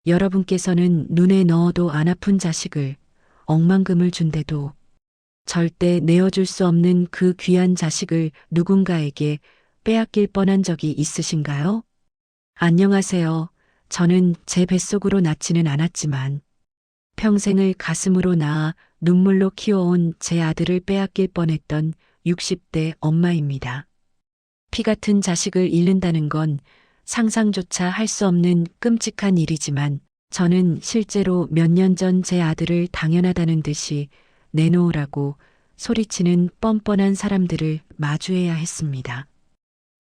여러분께서는 눈에 넣어도 안 아픈 자식을 억만금을 준대도 절대 내어줄 수 없는 그 귀한 자식을 누군가에게 빼앗길 뻔한 적이 있으신가요? 안녕하세요. 저는 제 뱃속으로 낳지는 않았지만 평생을 가슴으로 낳아 눈물로 키워온 제 아들을 빼앗길 뻔했던 60대 엄마입니다. 피 같은 자식을 잃는다는 건 상상조차 할 수 없는 끔찍한 일이지만 저는 실제로 몇 년 전 제 아들을 당연하다는 듯이 내놓으라고 소리치는 뻔뻔한 사람들을 마주해야 했습니다.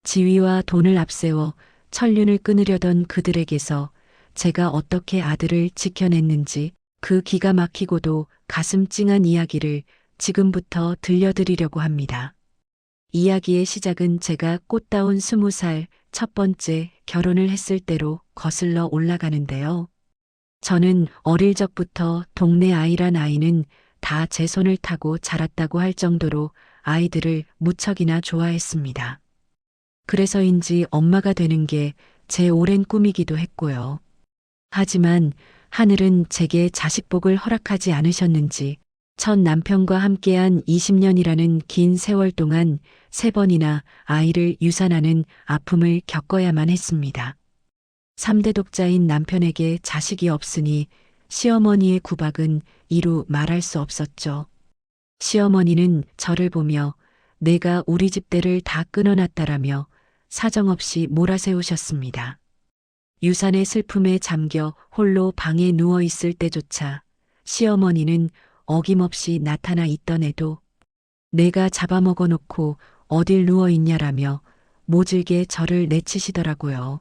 지위와 돈을 앞세워 천륜을 끊으려던 그들에게서 제가 어떻게 아들을 지켜냈는지 그 기가 막히고도 가슴 찡한 이야기를 지금부터 들려드리려고 합니다. 이야기의 시작은 제가 꽃다운 20살 첫 번째 결혼을 했을 때로 거슬러 올라가는데요. 저는 어릴 적부터 동네 아이란 아이는 다 제 손을 타고 자랐다고 할 정도로 아이들을 무척이나 좋아했습니다. 그래서인지 엄마가 되는 게 제 오랜 꿈이기도 했고요. 하지만 하늘은 제게 자식복을 허락하지 않으셨는지 첫 남편과 함께한 20년이라는 긴 세월 동안 3번이나 아이를 유산하는 아픔을 겪어야만 했습니다. 3대 독자인 남편에게 자식이 없으니 시어머니의 구박은 이루 말할 수 없었죠. 시어머니는 저를 보며 내가 우리 집대를 다 끊어놨다라며 사정없이 몰아세우셨습니다. 유산의 슬픔에 잠겨 홀로 방에 누워 있을 때조차 시어머니는 어김없이 나타나 있던 애도 내가 잡아먹어 놓고 어딜 누워 있냐라며 모질게 저를 내치시더라고요.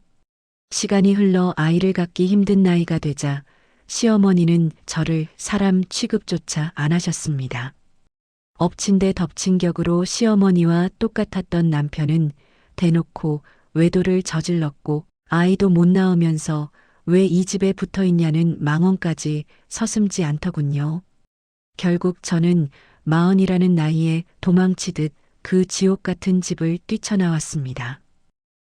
시간이 흘러 아이를 갖기 힘든 나이가 되자 시어머니는 저를 사람 취급조차 안 하셨습니다. 엎친 데 덮친 격으로 시어머니와 똑같았던 남편은 대놓고 외도를 저질렀고 아이도 못 낳으면서 왜 이 집에 붙어 있냐는 망언까지 서슴지 않더군요. 결국 저는 40이라는 나이에 도망치듯 그 지옥 같은 집을 뛰쳐나왔습니다.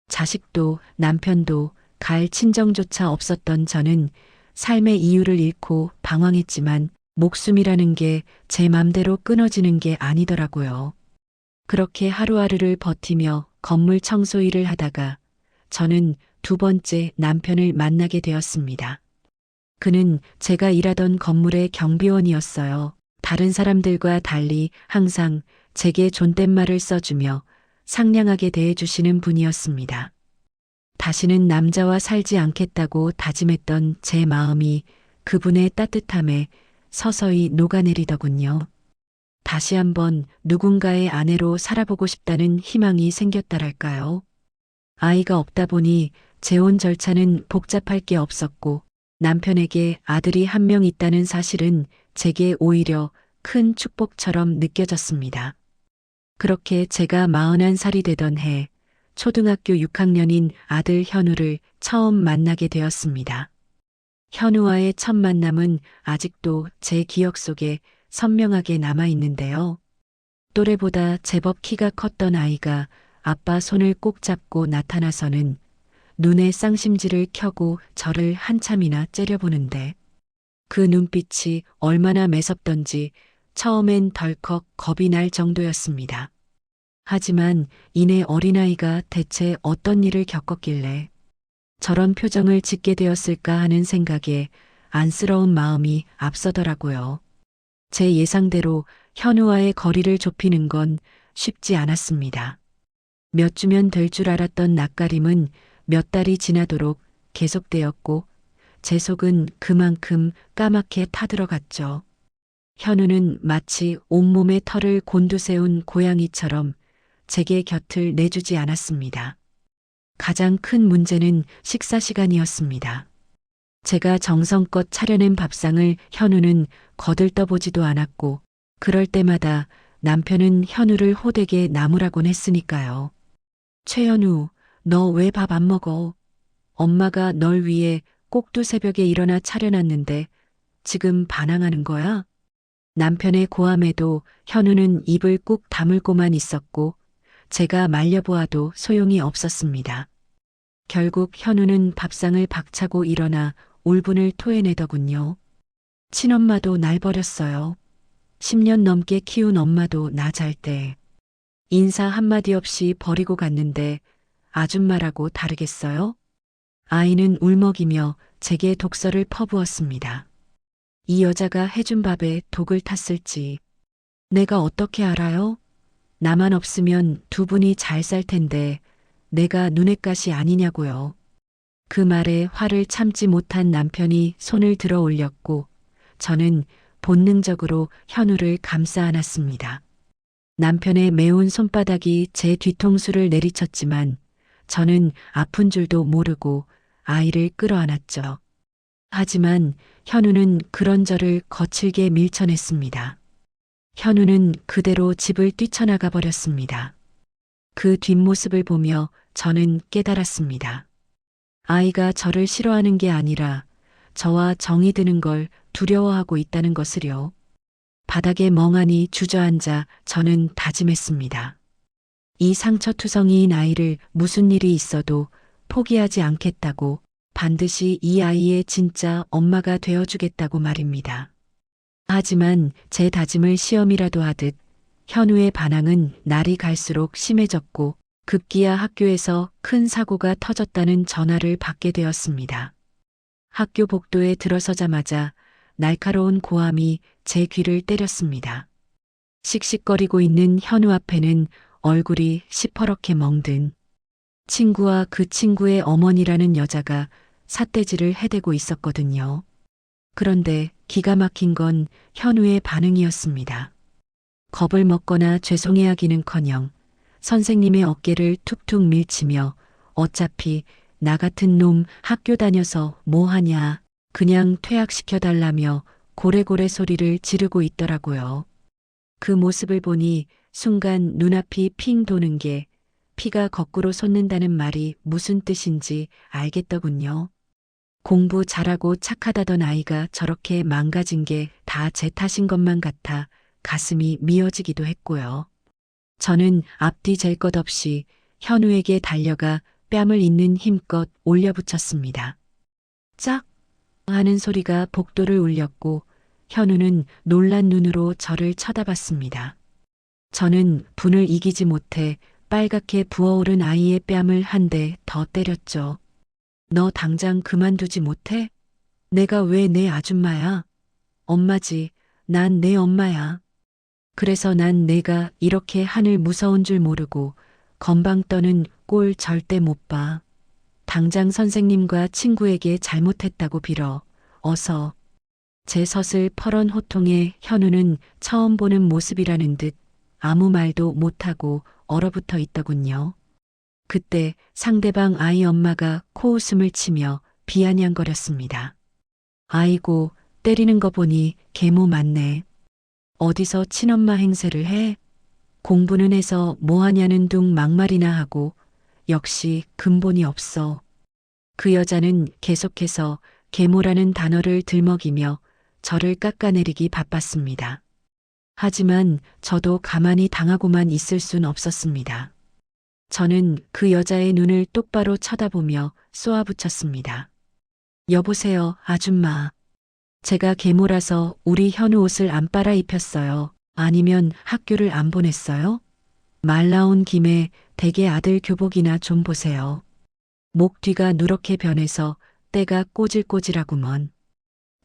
자식도 남편도 갈 친정조차 없었던 저는 삶의 이유를 잃고 방황했지만 목숨이라는 게 제 맘대로 끊어지는 게 아니더라고요. 그렇게 하루하루를 버티며 건물 청소 일을 하다가 저는 2번째 남편을 만나게 되었습니다. 그는 제가 일하던 건물의 경비원이었어요. 다른 사람들과 달리 항상 제게 존댓말을 써주며 상냥하게 대해주시는 분이었습니다. 다시는 남자와 살지 않겠다고 다짐했던 제 마음이 그분의 따뜻함에 서서히 녹아내리더군요. 다시 한번 누군가의 아내로 살아보고 싶다는 희망이 생겼다랄까요. 아이가 없다 보니 재혼 절차는 복잡할 게 없었고 남편에게 아들이 1명 있다는 사실은 제게 오히려 큰 축복처럼 느껴졌습니다. 그렇게 제가 41살이 되던 해 초등학교 6학년인 아들 현우를 처음 만나게 되었습니다. 현우와의 첫 만남은 아직도 제 기억 속에 선명하게 남아있는데요. 또래보다 제법 키가 컸던 아이가 아빠 손을 꼭 잡고 나타나서는 눈에 쌍심지를 켜고 저를 한참이나 째려보는데 그 눈빛이 얼마나 매섭던지 처음엔 덜컥 겁이 날 정도였습니다. 하지만 이내 어린아이가 대체 어떤 일을 겪었길래 저런 표정을 짓게 되었을까 하는 생각에 안쓰러운 마음이 앞서더라고요. 제 예상대로 현우와의 거리를 좁히는 건 쉽지 않았습니다. 몇 주면 될 줄 알았던 낯가림은 몇 달이 지나도록 계속되었고 제 속은 그만큼 까맣게 타들어갔죠. 현우는 마치 온몸에 털을 곤두세운 고양이처럼 제게 곁을 내주지 않았습니다. 가장 큰 문제는 식사 시간이었습니다. 제가 정성껏 차려낸 밥상을 현우는 거들떠보지도 않았고 그럴 때마다 남편은 현우를 호되게 나무라곤 했으니까요. 최현우, 너 왜 밥 안 먹어? 엄마가 널 위해 꼭두 새벽에 일어나 차려놨는데 지금 반항하는 거야? 남편의 고함에도 현우는 입을 꾹 다물고만 있었고 제가 말려보아도 소용이 없었습니다. 결국 현우는 밥상을 박차고 일어나 울분을 토해내더군요. 친엄마도 날 버렸어요. 10년 넘게 키운 엄마도 나 잘 때 인사 한마디 없이 버리고 갔는데 아줌마라고 다르겠어요? 아이는 울먹이며 제게 독서를 퍼부었습니다. 이 여자가 해준 밥에 독을 탔을지 내가 어떻게 알아요? 나만 없으면 두 분이 잘 살 텐데 내가 눈엣 가시 아니냐고요. 그 말에 화를 참지 못한 남편이 손을 들어 올렸고 저는 본능적으로 현우를 감싸 안았습니다. 남편의 매운 손바닥이 제 뒤통수를 내리쳤지만 저는 아픈 줄도 모르고 아이를 끌어안았죠. 하지만 현우는 그런 저를 거칠게 밀쳐냈습니다. 현우는 그대로 집을 뛰쳐나가 버렸습니다. 그 뒷모습을 보며 저는 깨달았습니다. 아이가 저를 싫어하는 게 아니라 저와 정이 드는 걸 두려워하고 있다는 것을요. 바닥에 멍하니 주저앉아 저는 다짐했습니다. 이 상처투성이인 아이를 무슨 일이 있어도 포기하지 않겠다고, 반드시 이 아이의 진짜 엄마가 되어주겠다고 말입니다. 하지만 제 다짐을 시험이라도 하듯 현우의 반항은 날이 갈수록 심해졌고 급기야 학교에서 큰 사고가 터졌다는 전화를 받게 되었습니다. 학교 복도에 들어서자마자 날카로운 고함이 제 귀를 때렸습니다. 씩씩거리고 있는 현우 앞에는 얼굴이 시퍼렇게 멍든 친구와 그 친구의 어머니라는 여자가 삿대질을 해대고 있었거든요. 그런데 기가 막힌 건 현우의 반응이었습니다. 겁을 먹거나 죄송해하기는커녕 선생님의 어깨를 툭툭 밀치며 어차피 나 같은 놈 학교 다녀서 뭐 하냐, 그냥 퇴학시켜달라며 고래고래 소리를 지르고 있더라고요. 그 모습을 보니 순간 눈앞이 핑 도는 게 피가 거꾸로 솟는다는 말이 무슨 뜻인지 알겠더군요. 공부 잘하고 착하다던 아이가 저렇게 망가진 게 다 제 탓인 것만 같아 가슴이 미어지기도 했고요. 저는 앞뒤 잴 것 없이 현우에게 달려가 뺨을 있는 힘껏 올려붙였습니다. 짝! 하는 소리가 복도를 울렸고 현우는 놀란 눈으로 저를 쳐다봤습니다. 저는 분을 이기지 못해 빨갛게 부어오른 아이의 뺨을 한 대 더 때렸죠. 너 당장 그만두지 못해? 내가 왜 내 아줌마야? 엄마지. 난 내 엄마야. 그래서 난 내가 이렇게 하늘 무서운 줄 모르고 건방 떠는 꼴 절대 못 봐. 당장 선생님과 친구에게 잘못했다고 빌어. 어서. 제 섯을 펄은 호통에 현우는 처음 보는 모습이라는 듯 아무 말도 못하고 얼어붙어 있더군요. 그때 상대방 아이 엄마가 코웃음을 치며 비아냥거렸습니다. 아이고, 때리는 거 보니 계모 맞네. 어디서 친엄마 행세를 해? 공부는 해서 뭐하냐는 둥 막말이나 하고 역시 근본이 없어. 그 여자는 계속해서 계모라는 단어를 들먹이며 저를 깎아내리기 바빴습니다. 하지만 저도 가만히 당하고만 있을 순 없었습니다. 저는 그 여자의 눈을 똑바로 쳐다보며 쏘아붙였습니다. 여보세요, 아줌마. 제가 계모라서 우리 현우 옷을 안 빨아 입혔어요. 아니면 학교를 안 보냈어요? 말 나온 김에 댁의 아들 교복이나 좀 보세요. 목 뒤가 누렇게 변해서 때가 꼬질꼬질하구먼.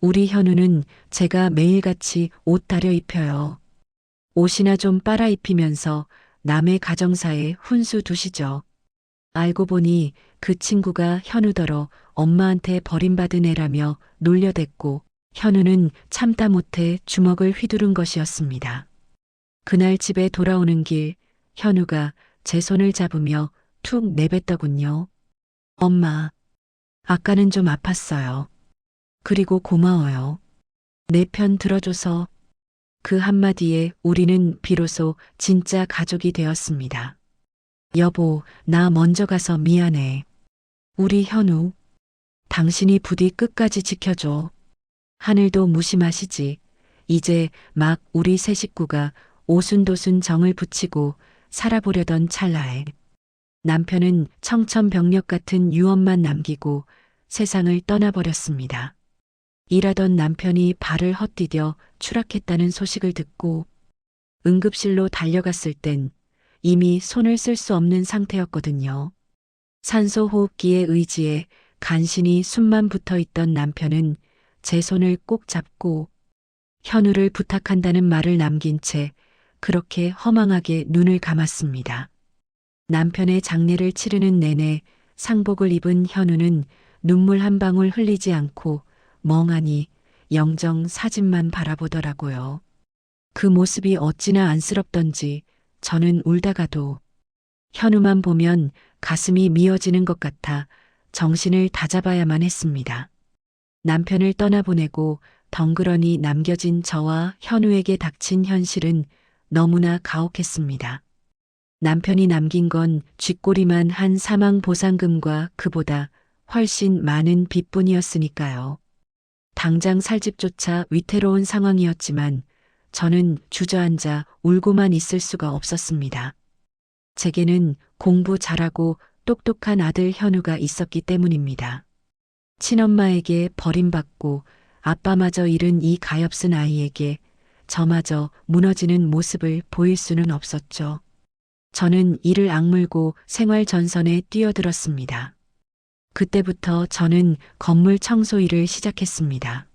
우리 현우는 제가 매일같이 옷 다려 입혀요. 옷이나 좀 빨아 입히면서 남의 가정사에 훈수 두시죠. 알고 보니 그 친구가 현우더러 엄마한테 버림받은 애라며 놀려댔고 현우는 참다 못해 주먹을 휘두른 것이었습니다. 그날 집에 돌아오는 길 현우가 제 손을 잡으며 툭 내뱉더군요. 엄마, 아까는 좀 아팠어요. 그리고 고마워요. 내 편 들어줘서. 그 한마디에 우리는 비로소 진짜 가족이 되었습니다. 여보, 나 먼저 가서 미안해. 우리 현우, 당신이 부디 끝까지 지켜줘. 하늘도 무심하시지. 이제 막 우리 세 식구가 오순도순 정을 붙이고 살아보려던 찰나에 남편은 청천벽력 같은 유언만 남기고 세상을 떠나버렸습니다. 일하던 남편이 발을 헛디뎌 추락했다는 소식을 듣고 응급실로 달려갔을 땐 이미 손을 쓸 수 없는 상태였거든요. 산소호흡기에 의지해 간신히 숨만 붙어 있던 남편은 제 손을 꼭 잡고 현우를 부탁한다는 말을 남긴 채 그렇게 허망하게 눈을 감았습니다. 남편의 장례를 치르는 내내 상복을 입은 현우는 눈물 한 방울 흘리지 않고 멍하니 영정 사진만 바라보더라고요. 그 모습이 어찌나 안쓰럽던지 저는 울다가도 현우만 보면 가슴이 미어지는 것 같아 정신을 다잡아야만 했습니다. 남편을 떠나보내고 덩그러니 남겨진 저와 현우에게 닥친 현실은 너무나 가혹했습니다. 남편이 남긴 건 쥐꼬리만 한 사망 보상금과 그보다 훨씬 많은 빚뿐이었으니까요. 당장 살 집조차 위태로운 상황이었지만 저는 주저앉아 울고만 있을 수가 없었습니다. 제게는 공부 잘하고 똑똑한 아들 현우가 있었기 때문입니다. 친엄마에게 버림받고 아빠마저 잃은 이 가엾은 아이에게 저마저 무너지는 모습을 보일 수는 없었죠. 저는 이를 악물고 생활 전선에 뛰어들었습니다. 그때부터 저는 건물 청소 일을 시작했습니다.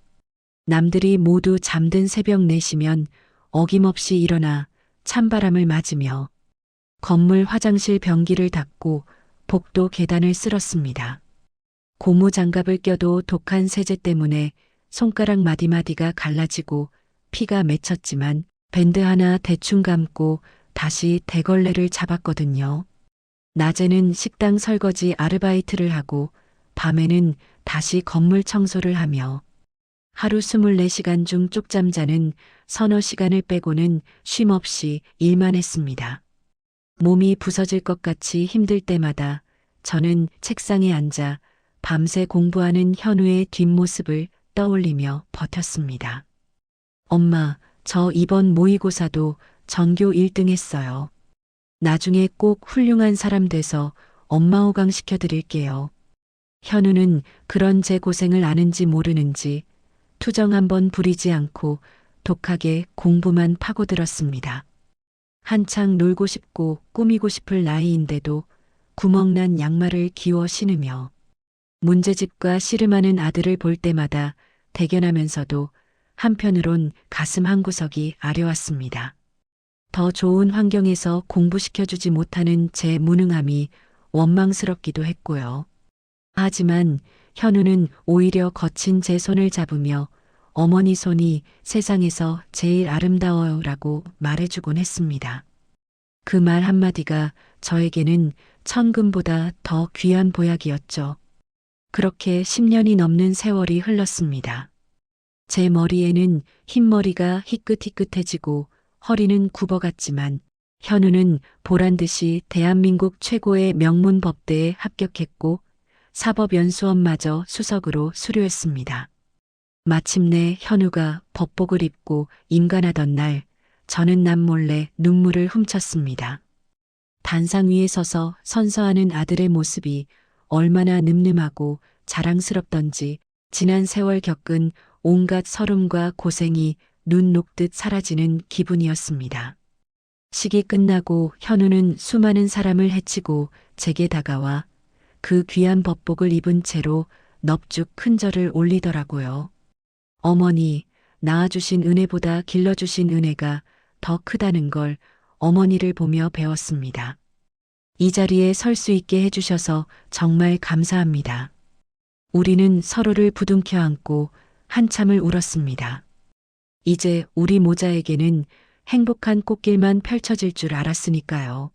남들이 모두 잠든 새벽 4시면 어김없이 일어나 찬바람을 맞으며 건물 화장실 변기를 닦고 복도 계단을 쓸었습니다. 고무 장갑을 껴도 독한 세제 때문에 손가락 마디마디가 갈라지고 피가 맺혔지만 밴드 하나 대충 감고 다시 대걸레를 잡았거든요. 낮에는 식당 설거지 아르바이트를 하고 밤에는 다시 건물 청소를 하며 하루 24시간 중 쪽잠 자는 서너 시간을 빼고는 쉼 없이 일만 했습니다. 몸이 부서질 것 같이 힘들 때마다 저는 책상에 앉아 밤새 공부하는 현우의 뒷모습을 떠올리며 버텼습니다. 엄마, 저 이번 모의고사도 전교 1등 했어요. 나중에 꼭 훌륭한 사람 돼서 엄마 호강 시켜드릴게요. 현우는 그런 제 고생을 아는지 모르는지 투정 한번 부리지 않고 독하게 공부만 파고들었습니다. 한창 놀고 싶고 꾸미고 싶을 나이인데도 구멍난 양말을 기워 신으며 문제집과 씨름하는 아들을 볼 때마다 대견하면서도 한편으론 가슴 한구석이 아려왔습니다. 더 좋은 환경에서 공부시켜주지 못하는 제 무능함이 원망스럽기도 했고요. 하지만 현우는 오히려 거친 제 손을 잡으며 어머니 손이 세상에서 제일 아름다워요라고 말해주곤 했습니다. 그 말 한마디가 저에게는 천금보다 더 귀한 보약이었죠. 그렇게 10년이 넘는 세월이 흘렀습니다. 제 머리에는 흰머리가 희끗희끗해지고 허리는 굽어갔지만 현우는 보란듯이 대한민국 최고의 명문 법대에 합격했고 사법연수원마저 수석으로 수료했습니다. 마침내 현우가 법복을 입고 임관하던 날 저는 남몰래 눈물을 훔쳤습니다. 단상 위에 서서 선서하는 아들의 모습이 얼마나 늠름하고 자랑스럽던지 지난 세월 겪은 온갖 서름과 고생이 눈 녹듯 사라지는 기분이었습니다. 식이 끝나고 현우는 수많은 사람을 해치고 제게 다가와 그 귀한 법복을 입은 채로 넙죽 큰 절을 올리더라고요. 어머니, 낳아주신 은혜보다 길러주신 은혜가 더 크다는 걸 어머니를 보며 배웠습니다. 이 자리에 설 수 있게 해주셔서 정말 감사합니다. 우리는 서로를 부둥켜 안고 한참을 울었습니다. 이제 우리 모자에게는 행복한 꽃길만 펼쳐질 줄 알았으니까요.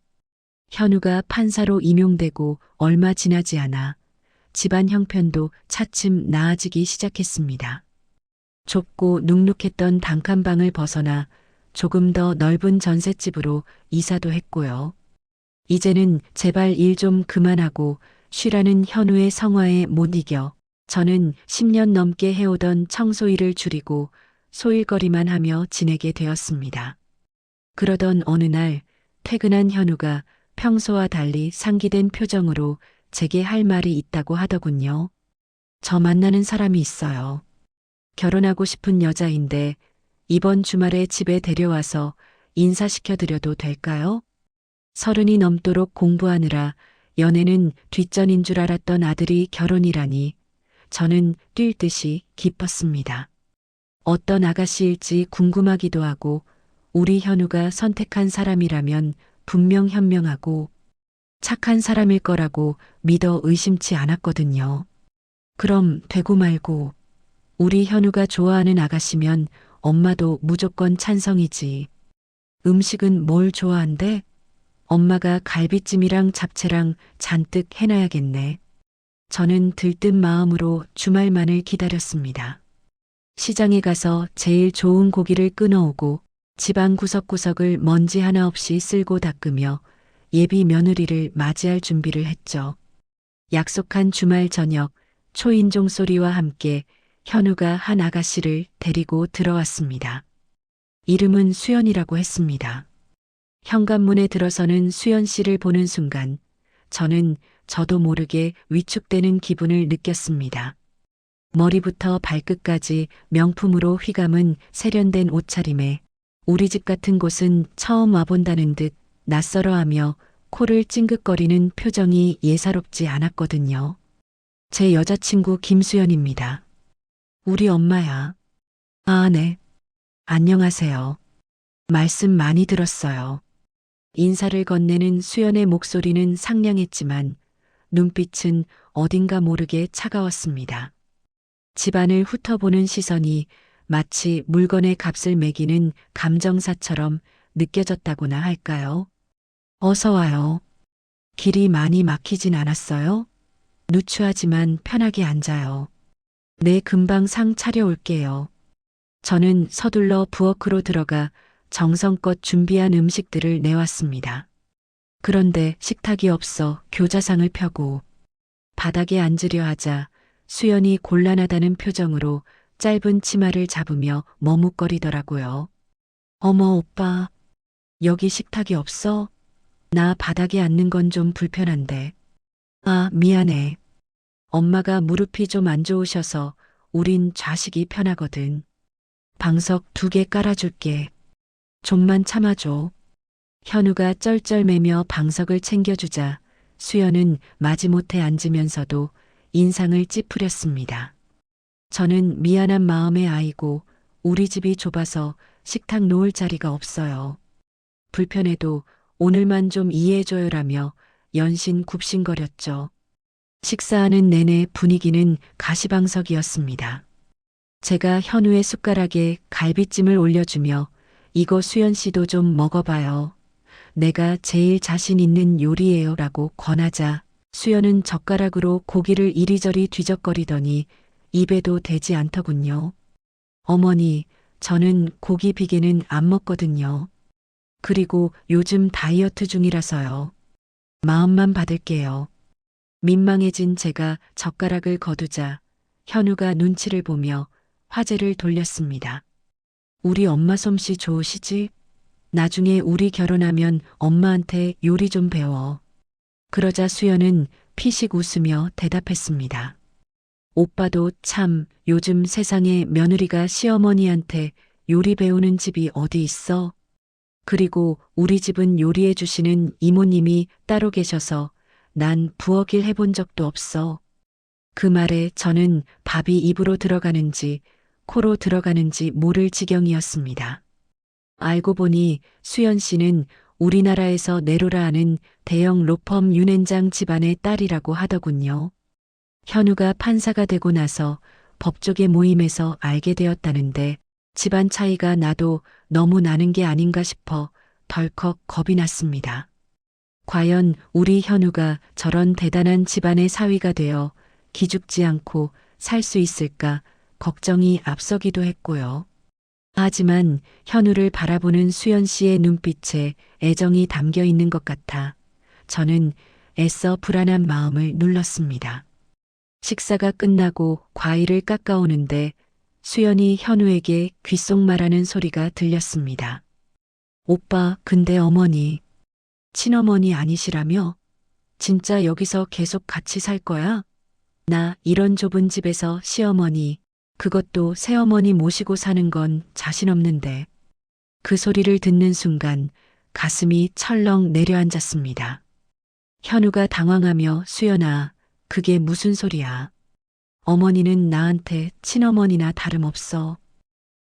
현우가 판사로 임용되고 얼마 지나지 않아 집안 형편도 차츰 나아지기 시작했습니다. 좁고 눅눅했던 단칸방을 벗어나 조금 더 넓은 전셋집으로 이사도 했고요. 이제는 제발 일 좀 그만하고 쉬라는 현우의 성화에 못 이겨 저는 10년 넘게 해오던 청소 일을 줄이고 소일거리만 하며 지내게 되었습니다. 그러던 어느 날 퇴근한 현우가 평소와 달리 상기된 표정으로 제게 할 말이 있다고 하더군요. 저 만나는 사람이 있어요. 결혼하고 싶은 여자인데 이번 주말에 집에 데려와서 인사시켜 드려도 될까요? 30이 넘도록 공부하느라 연애는 뒷전인 줄 알았던 아들이 결혼이라니 저는 뛸 듯이 기뻤습니다. 어떤 아가씨일지 궁금하기도 하고 우리 현우가 선택한 사람이라면 분명 현명하고 착한 사람일 거라고 믿어 의심치 않았거든요. 그럼 되고 말고 우리 현우가 좋아하는 아가씨면 엄마도 무조건 찬성이지. 음식은 뭘 좋아한대? 엄마가 갈비찜이랑 잡채랑 잔뜩 해놔야겠네. 저는 들뜬 마음으로 주말만을 기다렸습니다. 시장에 가서 제일 좋은 고기를 끊어오고 집안 구석구석을 먼지 하나 없이 쓸고 닦으며 예비 며느리를 맞이할 준비를 했죠. 약속한 주말 저녁 초인종 소리와 함께 현우가 한 아가씨를 데리고 들어왔습니다. 이름은 수연이라고 했습니다. 현관문에 들어서는 수연 씨를 보는 순간 저는 저도 모르게 위축되는 기분을 느꼈습니다. 머리부터 발끝까지 명품으로 휘감은 세련된 옷차림에 우리 집 같은 곳은 처음 와본다는 듯 낯설어하며 코를 찡긋거리는 표정이 예사롭지 않았거든요. 제 여자친구 김수연입니다. 우리 엄마야. 아, 네. 안녕하세요. 말씀 많이 들었어요. 인사를 건네는 수연의 목소리는 상냥했지만 눈빛은 어딘가 모르게 차가웠습니다. 집안을 훑어보는 시선이 마치 물건의 값을 매기는 감정사처럼 느껴졌다고나 할까요? 어서 와요. 길이 많이 막히진 않았어요? 누추하지만 편하게 앉아요. 네, 금방 상 차려올게요. 저는 서둘러 부엌으로 들어가 정성껏 준비한 음식들을 내왔습니다. 그런데 식탁이 없어 교자상을 펴고 바닥에 앉으려 하자 수연이 곤란하다는 표정으로 짧은 치마를 잡으며 머뭇거리더라고요. 어머, 오빠. 여기 식탁이 없어? 나 바닥에 앉는 건 좀 불편한데. 아, 미안해. 엄마가 무릎이 좀 안 좋으셔서 우린 좌식이 편하거든. 방석 2개 깔아줄게. 좀만 참아줘. 현우가 쩔쩔매며 방석을 챙겨주자 수연은 마지못해 앉으면서도 인상을 찌푸렸습니다. 저는 미안한 마음에 아이고 우리 집이 좁아서 식탁 놓을 자리가 없어요. 불편해도 오늘만 좀 이해해줘요라며 연신 굽신거렸죠. 식사하는 내내 분위기는 가시방석이었습니다. 제가 현우의 숟가락에 갈비찜을 올려주며 이거 수연 씨도 좀 먹어봐요. 내가 제일 자신 있는 요리예요 라고 권하자 수연은 젓가락으로 고기를 이리저리 뒤적거리더니 입에도 대지 않더군요. 어머니, 저는 고기 비계는 안 먹거든요. 그리고 요즘 다이어트 중이라서요. 마음만 받을게요. 민망해진 제가 젓가락을 거두자 현우가 눈치를 보며 화제를 돌렸습니다. 우리 엄마 솜씨 좋으시지? 나중에 우리 결혼하면 엄마한테 요리 좀 배워. 그러자 수연은 피식 웃으며 대답했습니다. 오빠도 참 요즘 세상에 며느리가 시어머니한테 요리 배우는 집이 어디 있어? 그리고 우리 집은 요리해 주시는 이모님이 따로 계셔서 난 부엌 일 해본 적도 없어. 그 말에 저는 밥이 입으로 들어가는지 코로 들어가는지 모를 지경이었습니다. 알고 보니 수연 씨는 우리나라에서 내로라 하는 대형 로펌 윤행장 집안의 딸이라고 하더군요. 현우가 판사가 되고 나서 법조계 모임에서 알게 되었다는데 집안 차이가 나도 너무 나는 게 아닌가 싶어 덜컥 겁이 났습니다. 과연 우리 현우가 저런 대단한 집안의 사위가 되어 기죽지 않고 살 수 있을까 걱정이 앞서기도 했고요. 하지만 현우를 바라보는 수연 씨의 눈빛에 애정이 담겨 있는 것 같아 저는 애써 불안한 마음을 눌렀습니다. 식사가 끝나고 과일을 깎아오는데 수연이 현우에게 귓속말하는 소리가 들렸습니다. 오빠, 근데 어머니, 친어머니 아니시라며? 진짜 여기서 계속 같이 살 거야? 나 이런 좁은 집에서 시어머니, 그것도 새어머니 모시고 사는 건 자신 없는데. 그 소리를 듣는 순간 가슴이 철렁 내려앉았습니다. 현우가 당황하며 수연아, 그게 무슨 소리야. 어머니는 나한테 친어머니나 다름없어.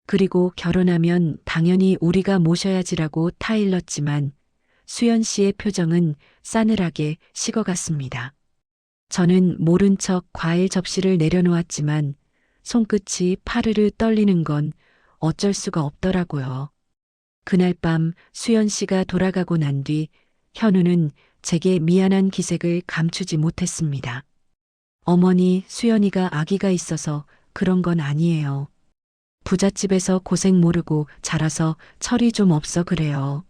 그리고 결혼하면 당연히 우리가 모셔야지라고 타일렀지만 수연 씨의 표정은 싸늘하게 식어갔습니다. 저는 모른 척 과일 접시를 내려놓았지만 손끝이 파르르 떨리는 건 어쩔 수가 없더라고요. 그날 밤 수연 씨가 돌아가고 난 뒤 현우는 제게 미안한 기색을 감추지 못했습니다. 어머니, 수연이가 아기가 있어서 그런 건 아니에요. 부잣집에서 고생 모르고 자라서 철이 좀 없어 그래요.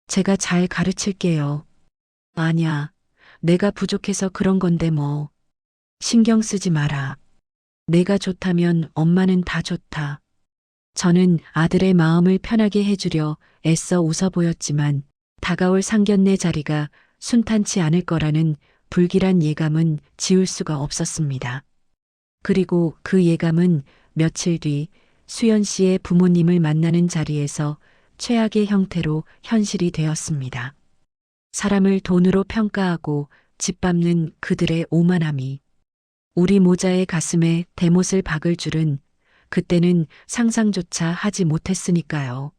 제가 잘 가르칠게요. 아냐, 내가 부족해서 그런 건데 뭐. 신경 쓰지 마라. 내가 좋다면 엄마는 다 좋다. 저는 아들의 마음을 편하게 해주려 애써 웃어 보였지만 다가올 상견례 자리가 순탄치 않을 거라는 불길한 예감은 지울 수가 없었습니다. 그리고 그 예감은 며칠 뒤 수연 씨의 부모님을 만나는 자리에서 최악의 형태로 현실이 되었습니다. 사람을 돈으로 평가하고 짓밟는 그들의 오만함이 우리 모자의 가슴에 대못을 박을 줄은 그때는 상상조차 하지 못했으니까요.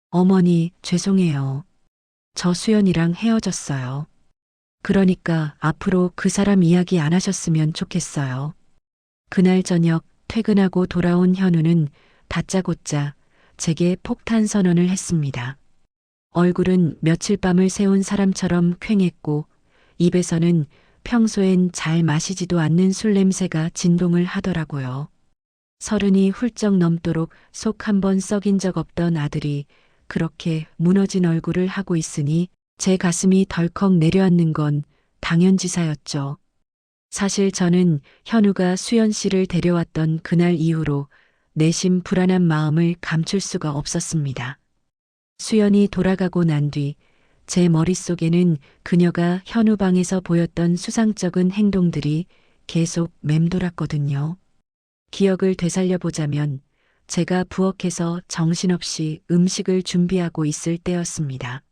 어머니, 죄송해요. 저 수연이랑 헤어졌어요. 그러니까 앞으로 그 사람 이야기 안 하셨으면 좋겠어요. 그날 저녁 퇴근하고 돌아온 현우는 다짜고짜 제게 폭탄 선언을 했습니다. 얼굴은 며칠 밤을 새운 사람처럼 퀭했고 입에서는 평소엔 잘 마시지도 않는 술 냄새가 진동을 하더라고요. 30이 훌쩍 넘도록 속 한 번 썩인 적 없던 아들이 그렇게 무너진 얼굴을 하고 있으니 제 가슴이 덜컥 내려앉는 건 당연지사였죠. 사실 저는 현우가 수연 씨를 데려왔던 그날 이후로 내심 불안한 마음을 감출 수가 없었습니다. 수연이 돌아가고 난 뒤 제 머릿속에는 그녀가 현우 방에서 보였던 수상쩍은 행동들이 계속 맴돌았거든요. 기억을 되살려보자면 제가 부엌에서 정신없이 음식을 준비하고 있을 때였습니다.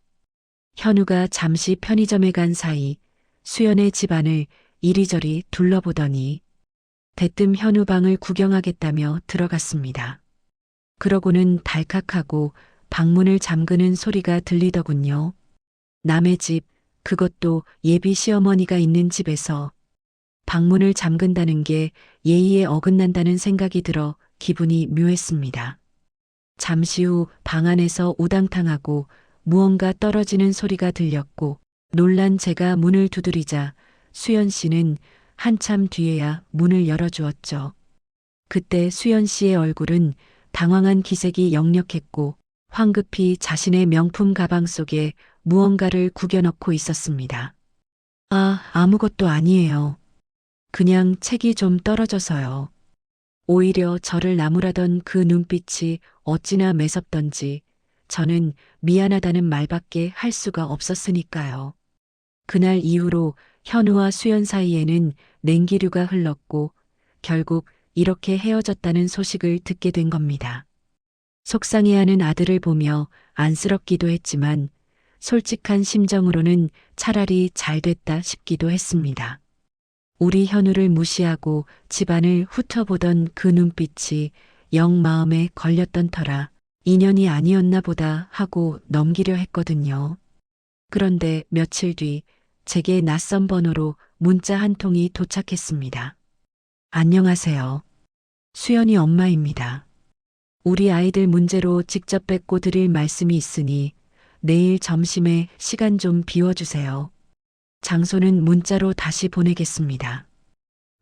현우가 잠시 편의점에 간 사이 수연의 집안을 이리저리 둘러보더니 대뜸 현우 방을 구경하겠다며 들어갔습니다. 그러고는 달칵하고 방문을 잠그는 소리가 들리더군요. 남의 집, 그것도 예비 시어머니가 있는 집에서 방문을 잠근다는 게 예의에 어긋난다는 생각이 들어 기분이 묘했습니다. 잠시 후 방 안에서 우당탕하고 무언가 떨어지는 소리가 들렸고 놀란 제가 문을 두드리자 수연 씨는 한참 뒤에야 문을 열어주었죠. 그때 수연 씨의 얼굴은 당황한 기색이 역력했고 황급히 자신의 명품 가방 속에 무언가를 구겨넣고 있었습니다. 아무것도 아니에요. 그냥 책이 좀 떨어져서요. 오히려 저를 나무라던 그 눈빛이 어찌나 매섭던지 저는 미안하다는 말밖에 할 수가 없었으니까요. 그날 이후로 현우와 수연 사이에는 냉기류가 흘렀고 결국 이렇게 헤어졌다는 소식을 듣게 된 겁니다. 속상해하는 아들을 보며 안쓰럽기도 했지만 솔직한 심정으로는 차라리 잘 됐다 싶기도 했습니다. 우리 현우를 무시하고 집안을 훑어보던 그 눈빛이 영 마음에 걸렸던 터라 인연이 아니었나 보다 하고 넘기려 했거든요. 그런데 며칠 뒤 제게 낯선 번호로 문자 한 통이 도착했습니다. 안녕하세요. 수연이 엄마입니다. 우리 아이들 문제로 직접 뵙고 드릴 말씀이 있으니 내일 점심에 시간 좀 비워주세요. 장소는 문자로 다시 보내겠습니다.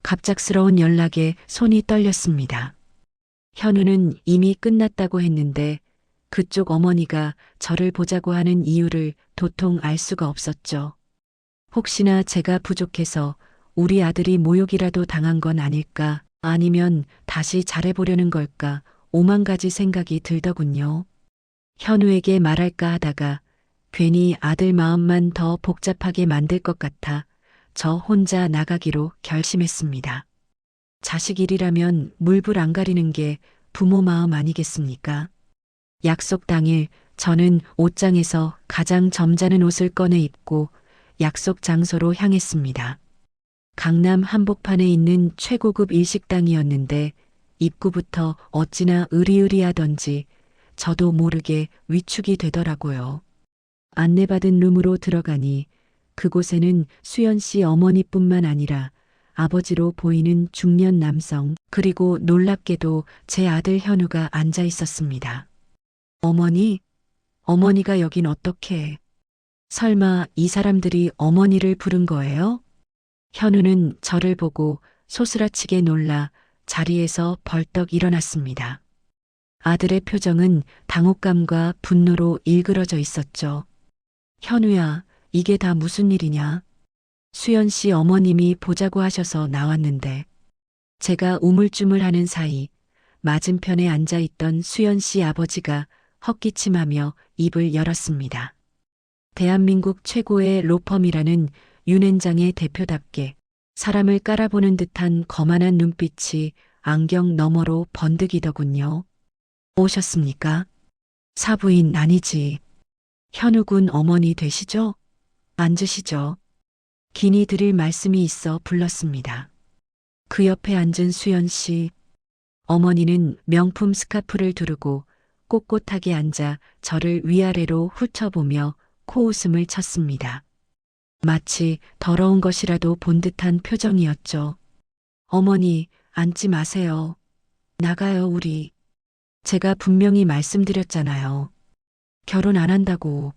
갑작스러운 연락에 손이 떨렸습니다. 현우는 이미 끝났다고 했는데 그쪽 어머니가 저를 보자고 하는 이유를 도통 알 수가 없었죠. 혹시나 제가 부족해서 우리 아들이 모욕이라도 당한 건 아닐까, 아니면 다시 잘해보려는 걸까, 오만 가지 생각이 들더군요. 현우에게 말할까 하다가 괜히 아들 마음만 더 복잡하게 만들 것 같아 저 혼자 나가기로 결심했습니다. 자식 일이라면 물불 안 가리는 게 부모 마음 아니겠습니까? 약속 당일 저는 옷장에서 가장 점잖은 옷을 꺼내 입고 약속 장소로 향했습니다. 강남 한복판에 있는 최고급 일식당이었는데 입구부터 어찌나 으리으리하던지 저도 모르게 위축이 되더라고요. 안내받은 룸으로 들어가니 그곳에는 수연 씨 어머니뿐만 아니라 아버지로 보이는 중년 남성, 그리고 놀랍게도 제 아들 현우가 앉아 있었습니다. 어머니? 어머니가 여긴 어떻게? 설마 이 사람들이 어머니를 부른 거예요? 현우는 저를 보고 소스라치게 놀라 자리에서 벌떡 일어났습니다. 아들의 표정은 당혹감과 분노로 일그러져 있었죠. 현우야, 이게 다 무슨 일이냐? 수연 씨 어머님이 보자고 하셔서 나왔는데. 제가 우물쭈물하는 사이 맞은편에 앉아 있던 수연 씨 아버지가 헛기침하며 입을 열었습니다. 대한민국 최고의 로펌이라는 윤앤장의 대표답게 사람을 깔아보는 듯한 거만한 눈빛이 안경 너머로 번득이더군요. 오셨습니까? 사부인 아니지. 현우 군 어머니 되시죠? 앉으시죠. 긴히 드릴 말씀이 있어 불렀습니다. 그 옆에 앉은 수연 씨. 어머니는 명품 스카프를 두르고 꼿꼿하게 앉아 저를 위아래로 훑어보며 코웃음을 쳤습니다. 마치 더러운 것이라도 본 듯한 표정이었죠. 어머니, 앉지 마세요. 나가요, 우리. 제가 분명히 말씀드렸잖아요. 결혼 안 한다고.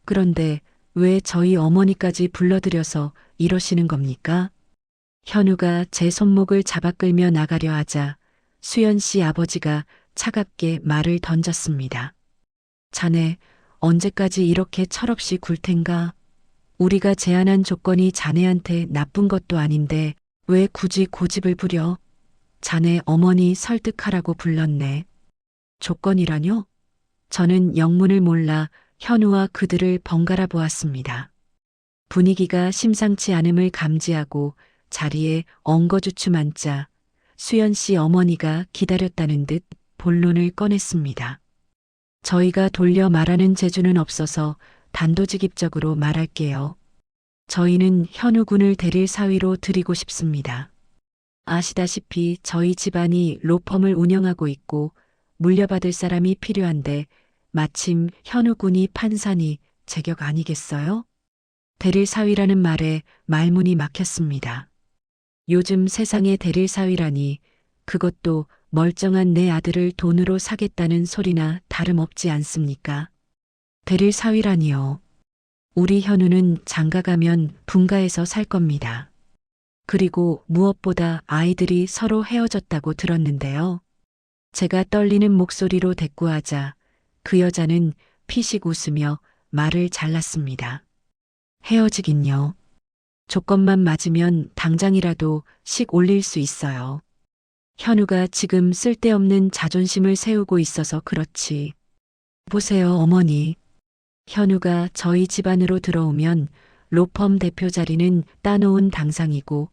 그런데 왜 저희 어머니까지 불러들여서 이러시는 겁니까? 현우가 제 손목을 잡아 끌며 나가려 하자 수연 씨 아버지가 차갑게 말을 던졌습니다. 자네, 언제까지 이렇게 철없이 굴 텐가? 우리가 제안한 조건이 자네한테 나쁜 것도 아닌데 왜 굳이 고집을 부려? 자네 어머니 설득하라고 불렀네. 조건이라뇨? 저는 영문을 몰라 현우와 그들을 번갈아 보았습니다. 분위기가 심상치 않음을 감지하고 자리에 엉거주춤 앉자 수연 씨 어머니가 기다렸다는 듯 본론을 꺼냈습니다. 저희가 돌려 말하는 재주는 없어서 단도직입적으로 말할게요. 저희는 현우 군을 데릴 사위로 드리고 싶습니다. 아시다시피 저희 집안이 로펌을 운영하고 있고 물려받을 사람이 필요한데 마침 현우 군이 판사니 제격 아니겠어요? 데릴 사위라는 말에 말문이 막혔습니다. 요즘 세상에 데릴 사위라니 그것도 멀쩡한 내 아들을 돈으로 사겠다는 소리나 다름없지 않습니까? 데릴 사위라니요. 우리 현우는 장가가면 분가해서 살 겁니다. 그리고 무엇보다 아이들이 서로 헤어졌다고 들었는데요. 제가 떨리는 목소리로 대꾸하자 그 여자는 피식 웃으며 말을 잘랐습니다. 헤어지긴요. 조건만 맞으면 당장이라도 식 올릴 수 있어요. 현우가 지금 쓸데없는 자존심을 세우고 있어서 그렇지. 보세요, 어머니. 현우가 저희 집안으로 들어오면 로펌 대표 자리는 따놓은 당상이고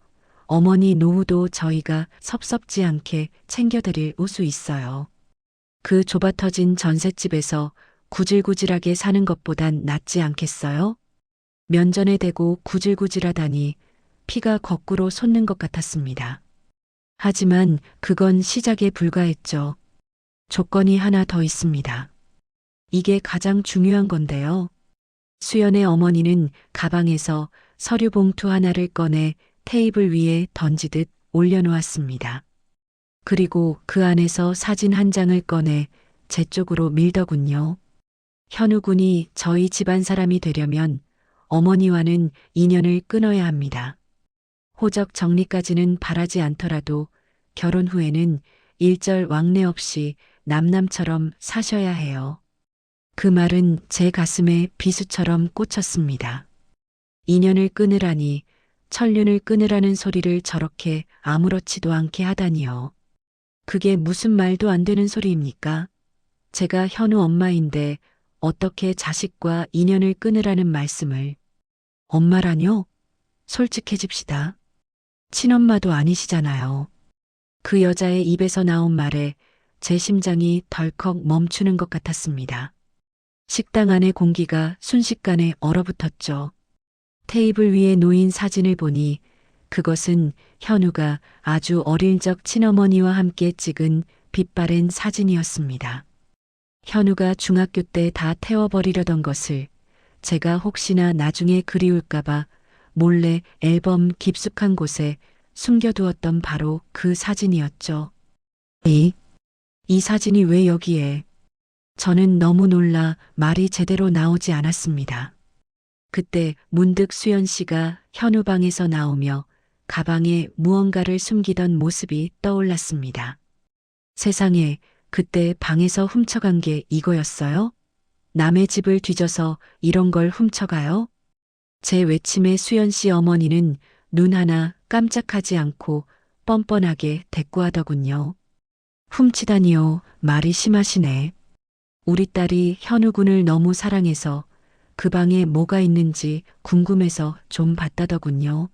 어머니 노후도 저희가 섭섭지 않게 챙겨드릴 우수 있어요. 그 좁아터진 전셋집에서 구질구질하게 사는 것보단 낫지 않겠어요? 면전에 대고 구질구질하다니 피가 거꾸로 솟는 것 같았습니다. 하지만 그건 시작에 불과했죠. 조건이 하나 더 있습니다. 이게 가장 중요한 건데요. 수연의 어머니는 가방에서 서류 봉투 하나를 꺼내 테이블 위에 던지듯 올려놓았습니다. 그리고 그 안에서 사진 한 장을 꺼내 제 쪽으로 밀더군요. 현우 군이 저희 집안 사람이 되려면 어머니와는 인연을 끊어야 합니다. 호적 정리까지는 바라지 않더라도 결혼 후에는 일절 왕래 없이 남남처럼 사셔야 해요. 그 말은 제 가슴에 비수처럼 꽂혔습니다. 인연을 끊으라니, 천륜을 끊으라는 소리를 저렇게 아무렇지도 않게 하다니요. 그게 무슨 말도 안 되는 소리입니까? 제가 현우 엄마인데 어떻게 자식과 인연을 끊으라는 말씀을. 엄마라뇨? 솔직해집시다. 친엄마도 아니시잖아요. 그 여자의 입에서 나온 말에 제 심장이 덜컥 멈추는 것 같았습니다. 식당 안의 공기가 순식간에 얼어붙었죠. 테이블 위에 놓인 사진을 보니 그것은 현우가 아주 어릴 적 친어머니와 함께 찍은 빛바랜 사진이었습니다. 현우가 중학교 때 다 태워버리려던 것을 제가 혹시나 나중에 그리울까봐 몰래 앨범 깊숙한 곳에 숨겨두었던 바로 그 사진이었죠. 이 사진이 왜 여기에? 저는 너무 놀라 말이 제대로 나오지 않았습니다. 그때 문득 수연 씨가 현우 방에서 나오며 가방에 무언가를 숨기던 모습이 떠올랐습니다. 세상에, 그때 방에서 훔쳐간 게 이거였어요? 남의 집을 뒤져서 이런 걸 훔쳐가요? 제 외침에 수연 씨 어머니는 눈 하나 깜짝하지 않고 뻔뻔하게 대꾸하더군요. 훔치다니요, 말이 심하시네. 우리 딸이 현우 군을 너무 사랑해서 그 방에 뭐가 있는지 궁금해서 좀 봤다더군요.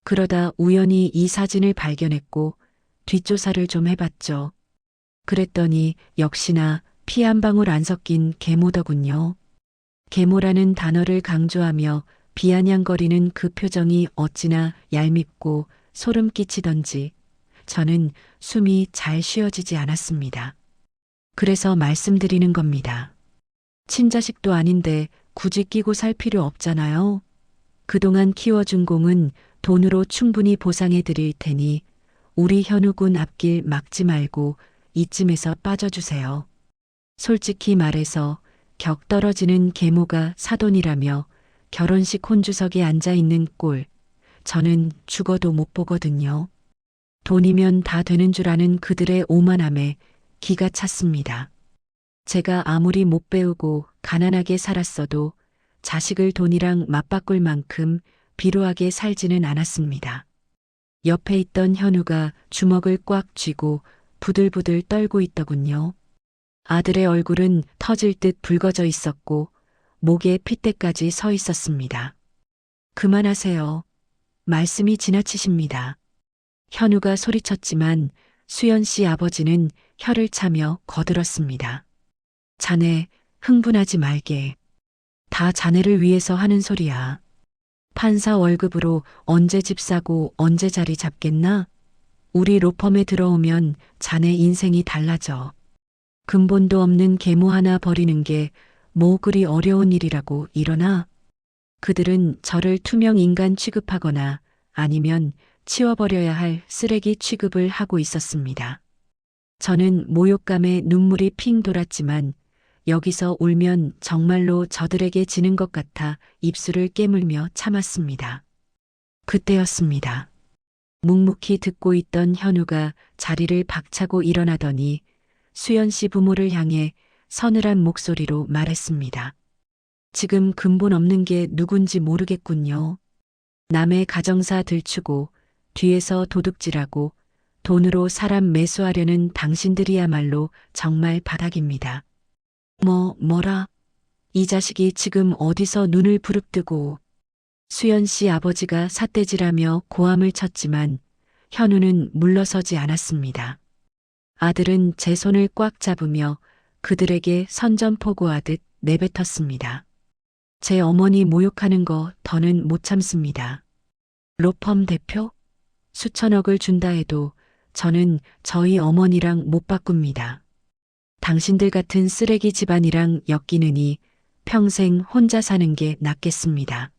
그러다 우연히 이 사진을 발견했고 뒷조사를 좀 해봤죠. 그랬더니 역시나 피 한 방울 안 섞인 계모더군요. 계모라는 단어를 강조하며 비아냥거리는 그 표정이 어찌나 얄밉고 소름 끼치던지 저는 숨이 잘 쉬어지지 않았습니다. 그래서 말씀드리는 겁니다. 친자식도 아닌데 굳이 끼고 살 필요 없잖아요. 그동안 키워준 공은 돈으로 충분히 보상해 드릴 테니 우리 현우군 앞길 막지 말고 이쯤에서 빠져주세요. 솔직히 말해서 격 떨어지는 계모가 사돈이라며 결혼식 혼주석에 앉아있는 꼴, 저는 죽어도 못 보거든요. 돈이면 다 되는 줄 아는 그들의 오만함에 기가 찼습니다. 제가 아무리 못 배우고 가난하게 살았어도 자식을 돈이랑 맞바꿀 만큼 비루하게 살지는 않았습니다. 옆에 있던 현우가 주먹을 꽉 쥐고 부들부들 떨고 있더군요. 아들의 얼굴은 터질 듯 붉어져 있었고 목에 핏대까지 서 있었습니다. 그만하세요. 말씀이 지나치십니다. 현우가 소리쳤지만 수연 씨 아버지는 혀를 차며 거들었습니다. 자네, 흥분하지 말게. 다 자네를 위해서 하는 소리야. 판사 월급으로 언제 집 사고 언제 자리 잡겠나? 우리 로펌에 들어오면 자네 인생이 달라져. 근본도 없는 계모 하나 버리는 게 뭐 그리 어려운 일이라고 일어나? 그들은 저를 투명 인간 취급하거나 아니면 치워버려야 할 쓰레기 취급을 하고 있었습니다. 저는 모욕감에 눈물이 핑 돌았지만 여기서 울면 정말로 저들에게 지는 것 같아 입술을 깨물며 참았습니다. 그때였습니다. 묵묵히 듣고 있던 현우가 자리를 박차고 일어나더니 수연 씨 부모를 향해 서늘한 목소리로 말했습니다. 지금 근본 없는 게 누군지 모르겠군요. 남의 가정사 들추고 뒤에서 도둑질하고 돈으로 사람 매수하려는 당신들이야말로 정말 바닥입니다. 뭐라? 이 자식이 지금 어디서 눈을 부릅뜨고. 수연 씨 아버지가 삿대질하며 고함을 쳤지만 현우는 물러서지 않았습니다. 아들은 제 손을 꽉 잡으며 그들에게 선전포고하듯 내뱉었습니다. 제 어머니 모욕하는 거 더는 못 참습니다. 로펌 대표? 수천억을 준다 해도 저는 저희 어머니랑 못 바꿉니다. 당신들 같은 쓰레기 집안이랑 엮이느니 평생 혼자 사는 게 낫겠습니다.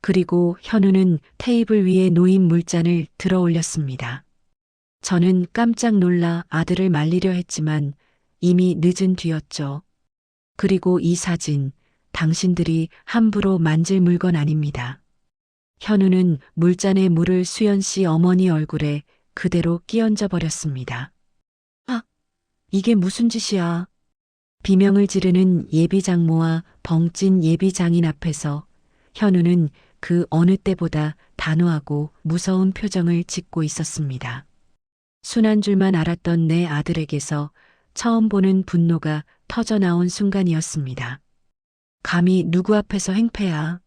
그리고 현우는 테이블 위에 놓인 물잔을 들어 올렸습니다. 저는 깜짝 놀라 아들을 말리려 했지만 이미 늦은 뒤였죠. 그리고 이 사진, 당신들이 함부로 만질 물건 아닙니다. 현우는 물잔에 물을 수연 씨 어머니 얼굴에 그대로 끼얹어 버렸습니다. 아, 이게 무슨 짓이야. 비명을 지르는 예비 장모와 벙찐 예비 장인 앞에서 현우는 그 어느 때보다 단호하고 무서운 표정을 짓고 있었습니다. 순한 줄만 알았던 내 아들에게서 처음 보는 분노가 터져나온 순간이었습니다. 감히 누구 앞에서 행패야.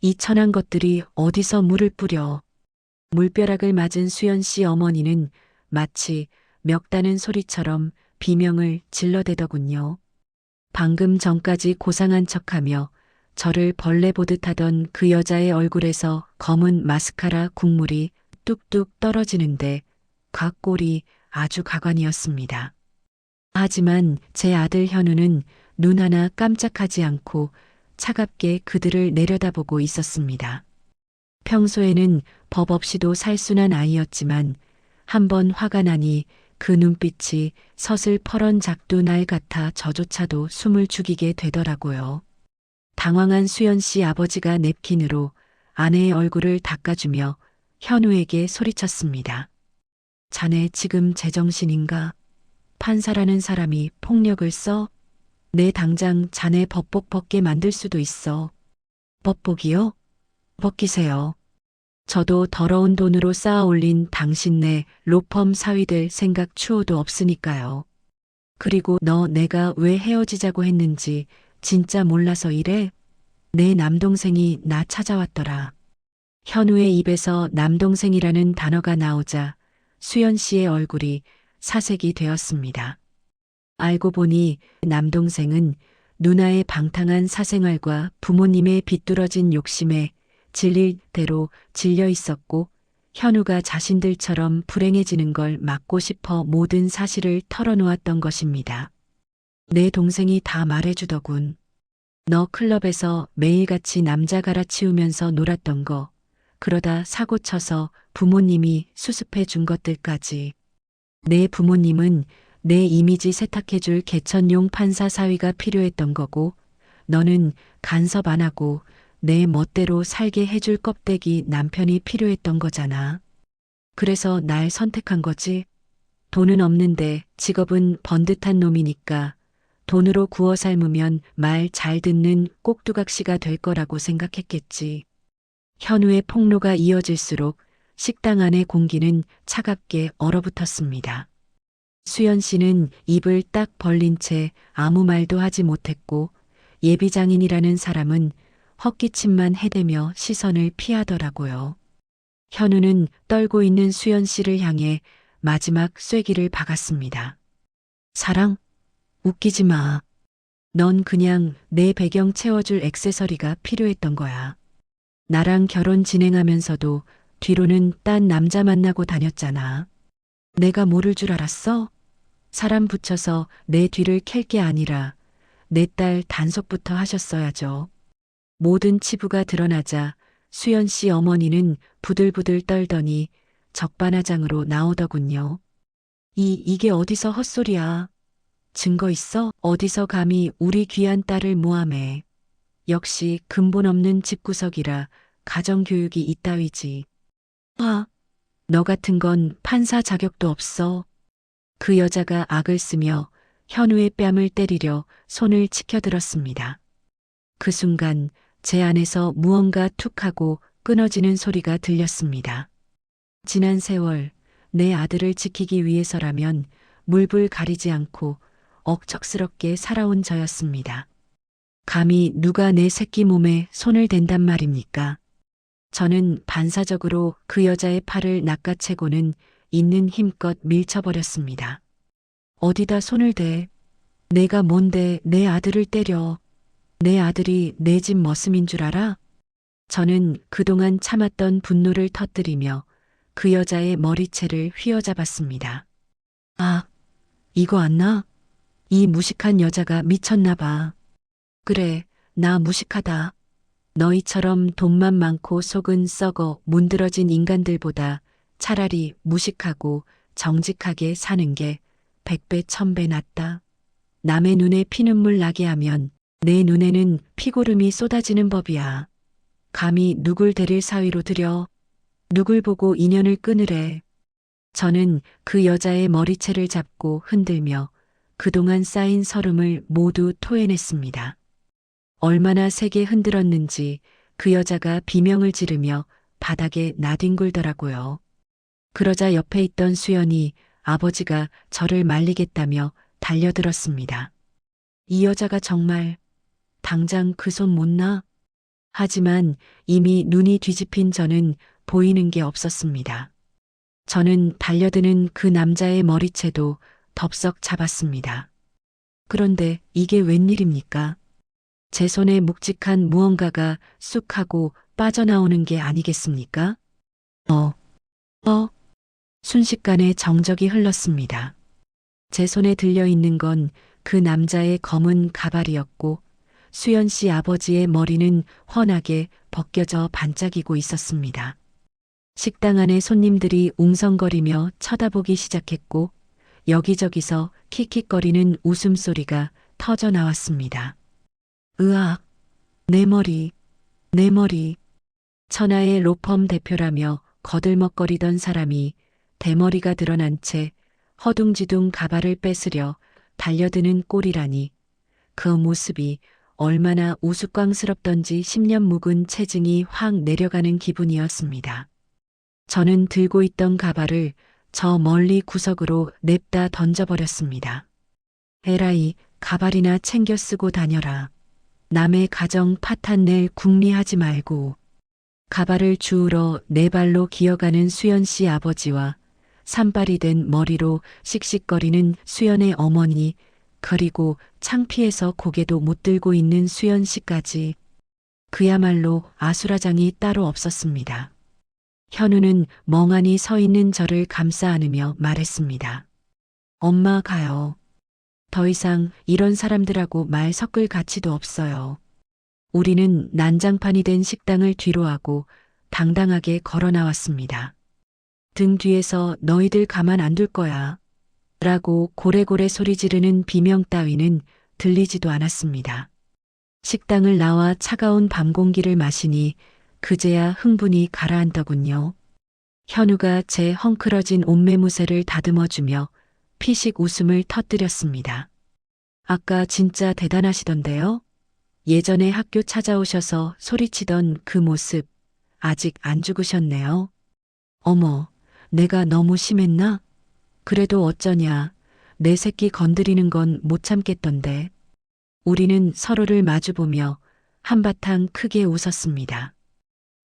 이 천한 것들이 어디서 물을 뿌려. 물벼락을 맞은 수연 씨 어머니는 마치 멱다는 소리처럼 비명을 질러대더군요. 방금 전까지 고상한 척하며 저를 벌레 보듯 하던 그 여자의 얼굴에서 검은 마스카라 국물이 뚝뚝 떨어지는데 곽골이 아주 가관이었습니다. 하지만 제 아들 현우는 눈 하나 깜짝하지 않고 차갑게 그들을 내려다보고 있었습니다. 평소에는 법 없이도 살순한 아이였지만 한번 화가 나니 그 눈빛이 서슬퍼런 작두날 같아 저조차도 숨을 죽이게 되더라고요. 당황한 수연 씨 아버지가 냅킨으로 아내의 얼굴을 닦아주며 현우에게 소리쳤습니다. 자네 지금 제정신인가? 판사라는 사람이 폭력을 써? 내 당장 자네 법복 벗게 만들 수도 있어. 법복이요? 벗기세요. 저도 더러운 돈으로 쌓아 올린 당신네 로펌 사위될 생각 추호도 없으니까요. 그리고 너 내가 왜 헤어지자고 했는지 진짜 몰라서 이래? 내 남동생이 나 찾아왔더라. 현우의 입에서 남동생이라는 단어가 나오자 수연 씨의 얼굴이 사색이 되었습니다. 알고 보니 남동생은 누나의 방탕한 사생활과 부모님의 비뚤어진 욕심에 질릴 대로 질려 있었고 현우가 자신들처럼 불행해지는 걸 막고 싶어 모든 사실을 털어놓았던 것입니다. 내 동생이 다 말해주더군. 너 클럽에서 매일같이 남자 갈아치우면서 놀았던 거, 그러다 사고 쳐서 부모님이 수습해 준 것들까지. 내 부모님은 내 이미지 세탁해줄 개천용 판사 사위가 필요했던 거고, 너는 간섭 안 하고 내 멋대로 살게 해줄 껍데기 남편이 필요했던 거잖아. 그래서 날 선택한 거지. 돈은 없는데 직업은 번듯한 놈이니까 돈으로 구워 삶으면 말 잘 듣는 꼭두각시가 될 거라고 생각했겠지. 현우의 폭로가 이어질수록 식당 안의 공기는 차갑게 얼어붙었습니다. 수연 씨는 입을 딱 벌린 채 아무 말도 하지 못했고 예비장인이라는 사람은 헛기침만 해대며 시선을 피하더라고요. 현우는 떨고 있는 수연 씨를 향해 마지막 쐐기를 박았습니다. 사랑? 웃기지 마. 넌 그냥 내 배경 채워줄 액세서리가 필요했던 거야. 나랑 결혼 진행하면서도 뒤로는 딴 남자 만나고 다녔잖아. 내가 모를 줄 알았어? 사람 붙여서 내 뒤를 캘 게 아니라 내 딸 단속부터 하셨어야죠. 모든 치부가 드러나자 수연 씨 어머니는 부들부들 떨더니 적반하장으로 나오더군요. 이게 어디서 헛소리야. 증거 있어? 어디서 감히 우리 귀한 딸을 모함해. 역시 근본 없는 집구석이라 가정교육이 이따위지. 너 같은 건 판사 자격도 없어. 그 여자가 악을 쓰며 현우의 뺨을 때리려 손을 치켜들었습니다. 그 순간 제 안에서 무언가 툭 하고 끊어지는 소리가 들렸습니다. 지난 세월 내 아들을 지키기 위해서라면 물불 가리지 않고 억척스럽게 살아온 저였습니다. 감히 누가 내 새끼 몸에 손을 댄단 말입니까? 저는 반사적으로 그 여자의 팔을 낚아채고는 있는 힘껏 밀쳐버렸습니다. 어디다 손을 대? 내가 뭔데 내 아들을 때려? 내 아들이 내 집 머슴인 줄 알아? 저는 그동안 참았던 분노를 터뜨리며 그 여자의 머리채를 휘어잡았습니다. 아, 이거 안 나? 이 무식한 여자가 미쳤나 봐. 그래, 나 무식하다. 너희처럼 돈만 많고 속은 썩어 문드러진 인간들보다 차라리 무식하고 정직하게 사는 게 100배 1000배 낫다. 남의 눈에 피눈물 나게 하면 내 눈에는 피고름이 쏟아지는 법이야. 감히 누굴 데릴 사위로 들여? 누굴 보고 인연을 끊으래? 저는 그 여자의 머리채를 잡고 흔들며 그동안 쌓인 서름을 모두 토해냈습니다. 얼마나 세게 흔들었는지 그 여자가 비명을 지르며 바닥에 나뒹굴더라고요. 그러자 옆에 있던 수연이 아버지가 저를 말리겠다며 달려들었습니다. 이 여자가 정말 당장 그 손 못 놔? 하지만 이미 눈이 뒤집힌 저는 보이는 게 없었습니다. 저는 달려드는 그 남자의 머리채도 덥석 잡았습니다. 그런데 이게 웬일입니까? 제 손에 묵직한 무언가가 쑥 하고 빠져나오는 게 아니겠습니까? 어, 순식간에 정적이 흘렀습니다. 제 손에 들려있는 건 그 남자의 검은 가발이었고 수연 씨 아버지의 머리는 훤하게 벗겨져 반짝이고 있었습니다. 식당 안에 손님들이 웅성거리며 쳐다보기 시작했고 여기저기서 킥킥거리는 웃음소리가 터져 나왔습니다. 으악, 내 머리, 내 머리. 천하의 로펌 대표라며 거들먹거리던 사람이 대머리가 드러난 채 허둥지둥 가발을 뺏으려 달려드는 꼴이라니 그 모습이 얼마나 우스꽝스럽던지 10년 묵은 체증이 확 내려가는 기분이었습니다. 저는 들고 있던 가발을 저 멀리 구석으로 냅다 던져버렸습니다. 에라이, 가발이나 챙겨 쓰고 다녀라. 남의 가정 파탄 낼 궁리하지 말고. 가발을 주우러 네 발로 기어가는 수연 씨 아버지와 산발이 된 머리로 씩씩거리는 수연의 어머니, 그리고 창피해서 고개도 못 들고 있는 수연 씨까지 그야말로 아수라장이 따로 없었습니다. 현우는 멍하니 서 있는 저를 감싸 안으며 말했습니다. 엄마 가요. 더 이상 이런 사람들하고 말 섞을 가치도 없어요. 우리는 난장판이 된 식당을 뒤로하고 당당하게 걸어 나왔습니다. 등 뒤에서 너희들 가만 안 둘 거야. 라고 고래고래 소리 지르는 비명 따위는 들리지도 않았습니다. 식당을 나와 차가운 밤 공기를 마시니 그제야 흥분이 가라앉더군요. 현우가 제 헝클어진 옷매무새를 다듬어주며 피식 웃음을 터뜨렸습니다. 아까 진짜 대단하시던데요? 예전에 학교 찾아오셔서 소리치던 그 모습 아직 안 죽으셨네요. 어머, 내가 너무 심했나? 그래도 어쩌냐. 내 새끼 건드리는 건 못 참겠던데. 우리는 서로를 마주보며 한바탕 크게 웃었습니다.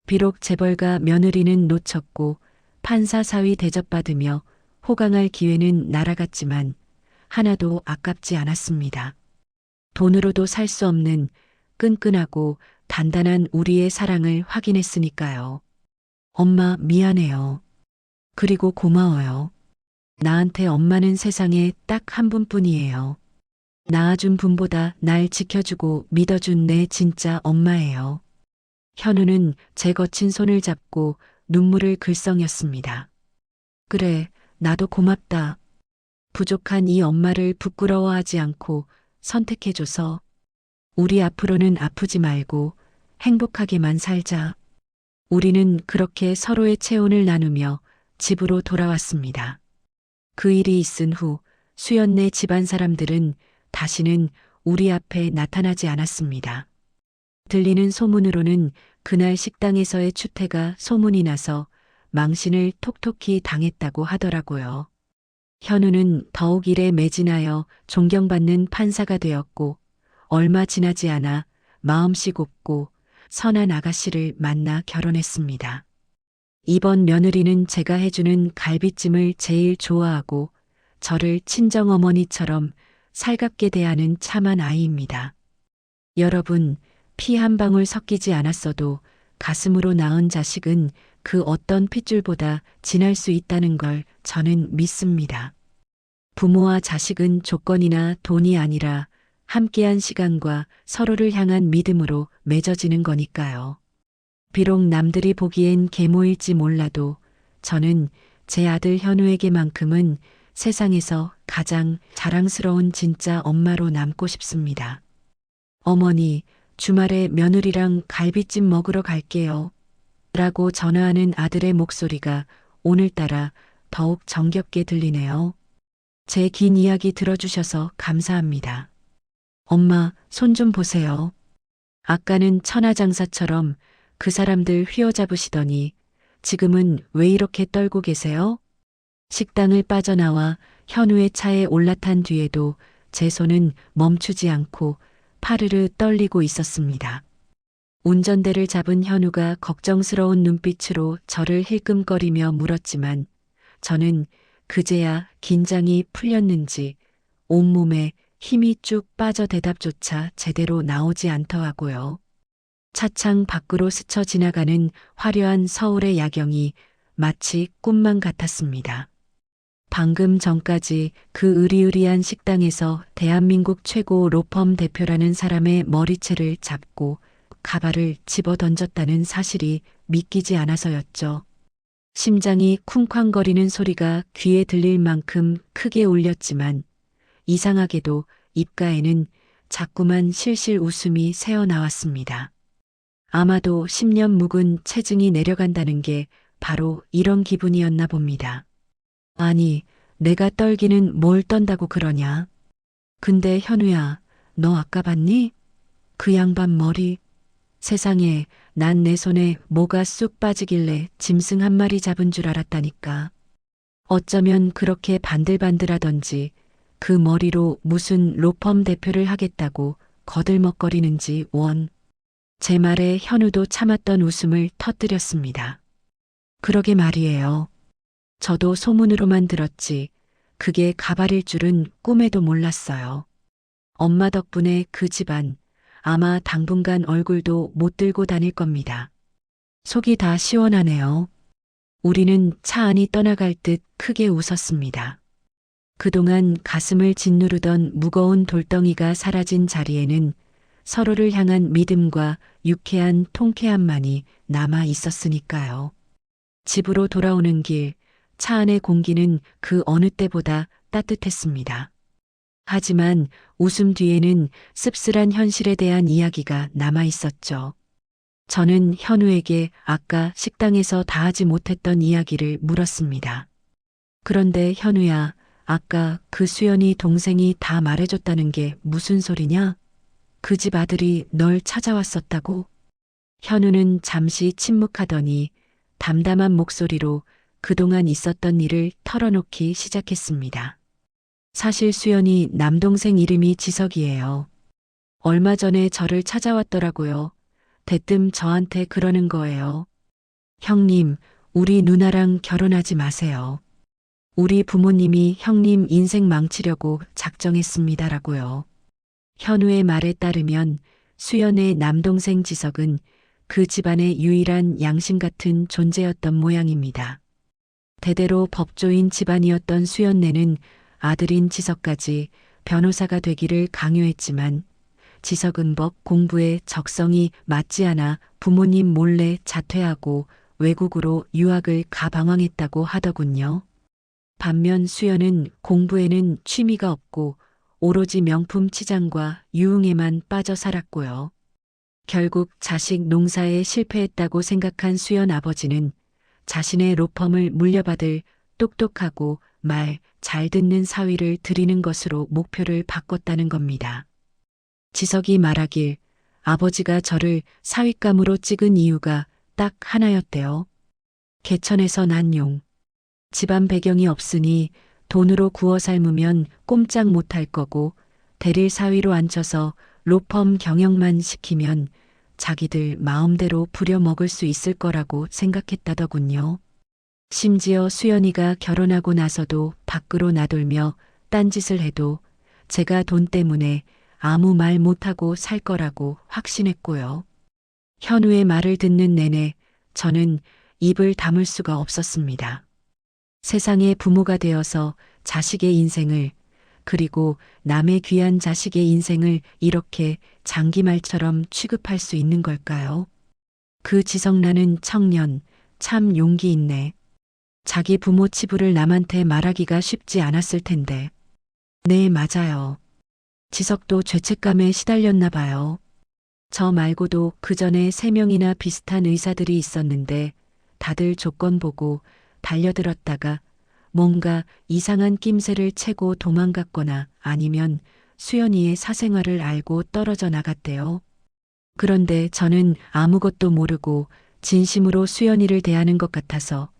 비록 재벌가 며느리는 놓쳤고 판사 사위 대접받으며 호강할 기회는 날아갔지만 하나도 아깝지 않았습니다. 돈으로도 살 수 없는 끈끈하고 단단한 우리의 사랑을 확인했으니까요. 엄마 미안해요. 그리고 고마워요. 나한테 엄마는 세상에 딱 한 분뿐이에요. 낳아준 분보다 날 지켜주고 믿어준 내 진짜 엄마예요. 현우는 제 거친 손을 잡고 눈물을 글썽였습니다. 그래, 나도 고맙다. 부족한 이 엄마를 부끄러워하지 않고 선택해줘서 우리 앞으로는 아프지 말고 행복하게만 살자. 우리는 그렇게 서로의 체온을 나누며 집으로 돌아왔습니다. 그 일이 있은 후 수연네 집안 사람들은 다시는 우리 앞에 나타나지 않았습니다. 들리는 소문으로는 그날 식당에서의 추태가 소문이 나서 망신을 톡톡히 당했다고 하더라고요. 현우는 더욱 일에 매진하여 존경받는 판사가 되었고 얼마 지나지 않아 마음씨 곱고 선한 아가씨를 만나 결혼했습니다. 이번 며느리는 제가 해주는 갈비찜을 제일 좋아하고 저를 친정어머니처럼 살갑게 대하는 참한 아이입니다. 여러분, 피 한 방울 섞이지 않았어도 가슴으로 낳은 자식은 그 어떤 핏줄보다 진할 수 있다는 걸 저는 믿습니다. 부모와 자식은 조건이나 돈이 아니라 함께한 시간과 서로를 향한 믿음으로 맺어지는 거니까요. 비록 남들이 보기엔 계모일지 몰라도 저는 제 아들 현우에게만큼은 세상에서 가장 자랑스러운 진짜 엄마로 남고 싶습니다. 어머니, 주말에 며느리랑 갈비찜 먹으러 갈게요. 라고 전화하는 아들의 목소리가 오늘따라 더욱 정겹게 들리네요. 제 긴 이야기 들어주셔서 감사합니다. 엄마, 손 좀 보세요. 아까는 천하장사처럼 그 사람들 휘어잡으시더니 지금은 왜 이렇게 떨고 계세요? 식당을 빠져나와 현우의 차에 올라탄 뒤에도 제 손은 멈추지 않고 파르르 떨리고 있었습니다. 운전대를 잡은 현우가 걱정스러운 눈빛으로 저를 힐끔거리며 물었지만 저는 그제야 긴장이 풀렸는지 온몸에 힘이 쭉 빠져 대답조차 제대로 나오지 않더라고요. 차창 밖으로 스쳐 지나가는 화려한 서울의 야경이 마치 꿈만 같았습니다. 방금 전까지 그 으리으리한 식당에서 대한민국 최고 로펌 대표라는 사람의 머리채를 잡고 가발을 집어 던졌다는 사실이 믿기지 않아서였죠. 심장이 쿵쾅거리는 소리가 귀에 들릴 만큼 크게 울렸지만 이상하게도 입가에는 자꾸만 실실 웃음이 새어나왔습니다. 아마도 10년 묵은 체증이 내려간다는 게 바로 이런 기분이었나 봅니다. 아니, 내가 떨기는 뭘 떤다고 그러냐? 근데 현우야, 너 아까 봤니? 그 양반 머리. 세상에, 난 내 손에 뭐가 쑥 빠지길래 짐승 한 마리 잡은 줄 알았다니까. 어쩌면 그렇게 반들반들하던지 그 머리로 무슨 로펌 대표를 하겠다고 거들먹거리는지 원. 제 말에 현우도 참았던 웃음을 터뜨렸습니다. 그러게 말이에요. 저도 소문으로만 들었지 그게 가발일 줄은 꿈에도 몰랐어요. 엄마 덕분에 그 집안 아마 당분간 얼굴도 못 들고 다닐 겁니다. 속이 다 시원하네요. 우리는 차 안이 떠나갈 듯 크게 웃었습니다. 그동안 가슴을 짓누르던 무거운 돌덩이가 사라진 자리에는 서로를 향한 믿음과 유쾌한 통쾌함만이 남아 있었으니까요. 집으로 돌아오는 길, 차 안의 공기는 그 어느 때보다 따뜻했습니다. 하지만 웃음 뒤에는 씁쓸한 현실에 대한 이야기가 남아 있었죠. 저는 현우에게 아까 식당에서 다 하지 못했던 이야기를 물었습니다. 그런데 현우야, 아까 그 수연이 동생이 다 말해줬다는 게 무슨 소리냐? 그 집 아들이 널 찾아왔었다고? 현우는 잠시 침묵하더니 담담한 목소리로 그동안 있었던 일을 털어놓기 시작했습니다. 사실 수연이 남동생 이름이 지석이에요. 얼마 전에 저를 찾아왔더라고요. 대뜸 저한테 그러는 거예요. 형님, 우리 누나랑 결혼하지 마세요. 우리 부모님이 형님 인생 망치려고 작정했습니다라고요. 현우의 말에 따르면 수연의 남동생 지석은 그 집안의 유일한 양심 같은 존재였던 모양입니다. 대대로 법조인 집안이었던 수연네는 아들인 지석까지 변호사가 되기를 강요했지만 지석은 법 공부에 적성이 맞지 않아 부모님 몰래 자퇴하고 외국으로 유학을 가방황했다고 하더군요. 반면 수연은 공부에는 취미가 없고 오로지 명품 치장과 유흥에만 빠져 살았고요. 결국 자식 농사에 실패했다고 생각한 수연 아버지는 자신의 로펌을 물려받을 똑똑하고 말 잘 듣는 사위를 들이는 것으로 목표를 바꿨다는 겁니다. 지석이 말하길 아버지가 저를 사윗감으로 찍은 이유가 딱 하나였대요. 개천에서 난 용. 집안 배경이 없으니 돈으로 구워 삶으면 꼼짝 못할 거고 대릴 사위로 앉혀서 로펌 경영만 시키면 자기들 마음대로 부려먹을 수 있을 거라고 생각했다더군요. 심지어 수연이가 결혼하고 나서도 밖으로 나돌며 딴짓을 해도 제가 돈 때문에 아무 말 못하고 살 거라고 확신했고요. 현우의 말을 듣는 내내 저는 입을 다물 수가 없었습니다. 세상의 부모가 되어서 자식의 인생을 그리고 남의 귀한 자식의 인생을 이렇게 장기말처럼 취급할 수 있는 걸까요? 그 지성나는 청년 참 용기 있네. 자기 부모 치부를 남한테 말하기가 쉽지 않았을 텐데. 네, 맞아요. 지석도 죄책감에 시달렸나 봐요. 저 말고도 그 전에 3명이나 비슷한 의사들이 있었는데 다들 조건 보고 달려들었다가 뭔가 이상한 낌새를 채고 도망갔거나 아니면 수연이의 사생활을 알고 떨어져 나갔대요. 그런데 저는 아무것도 모르고 진심으로 수연이를 대하는 것 같아서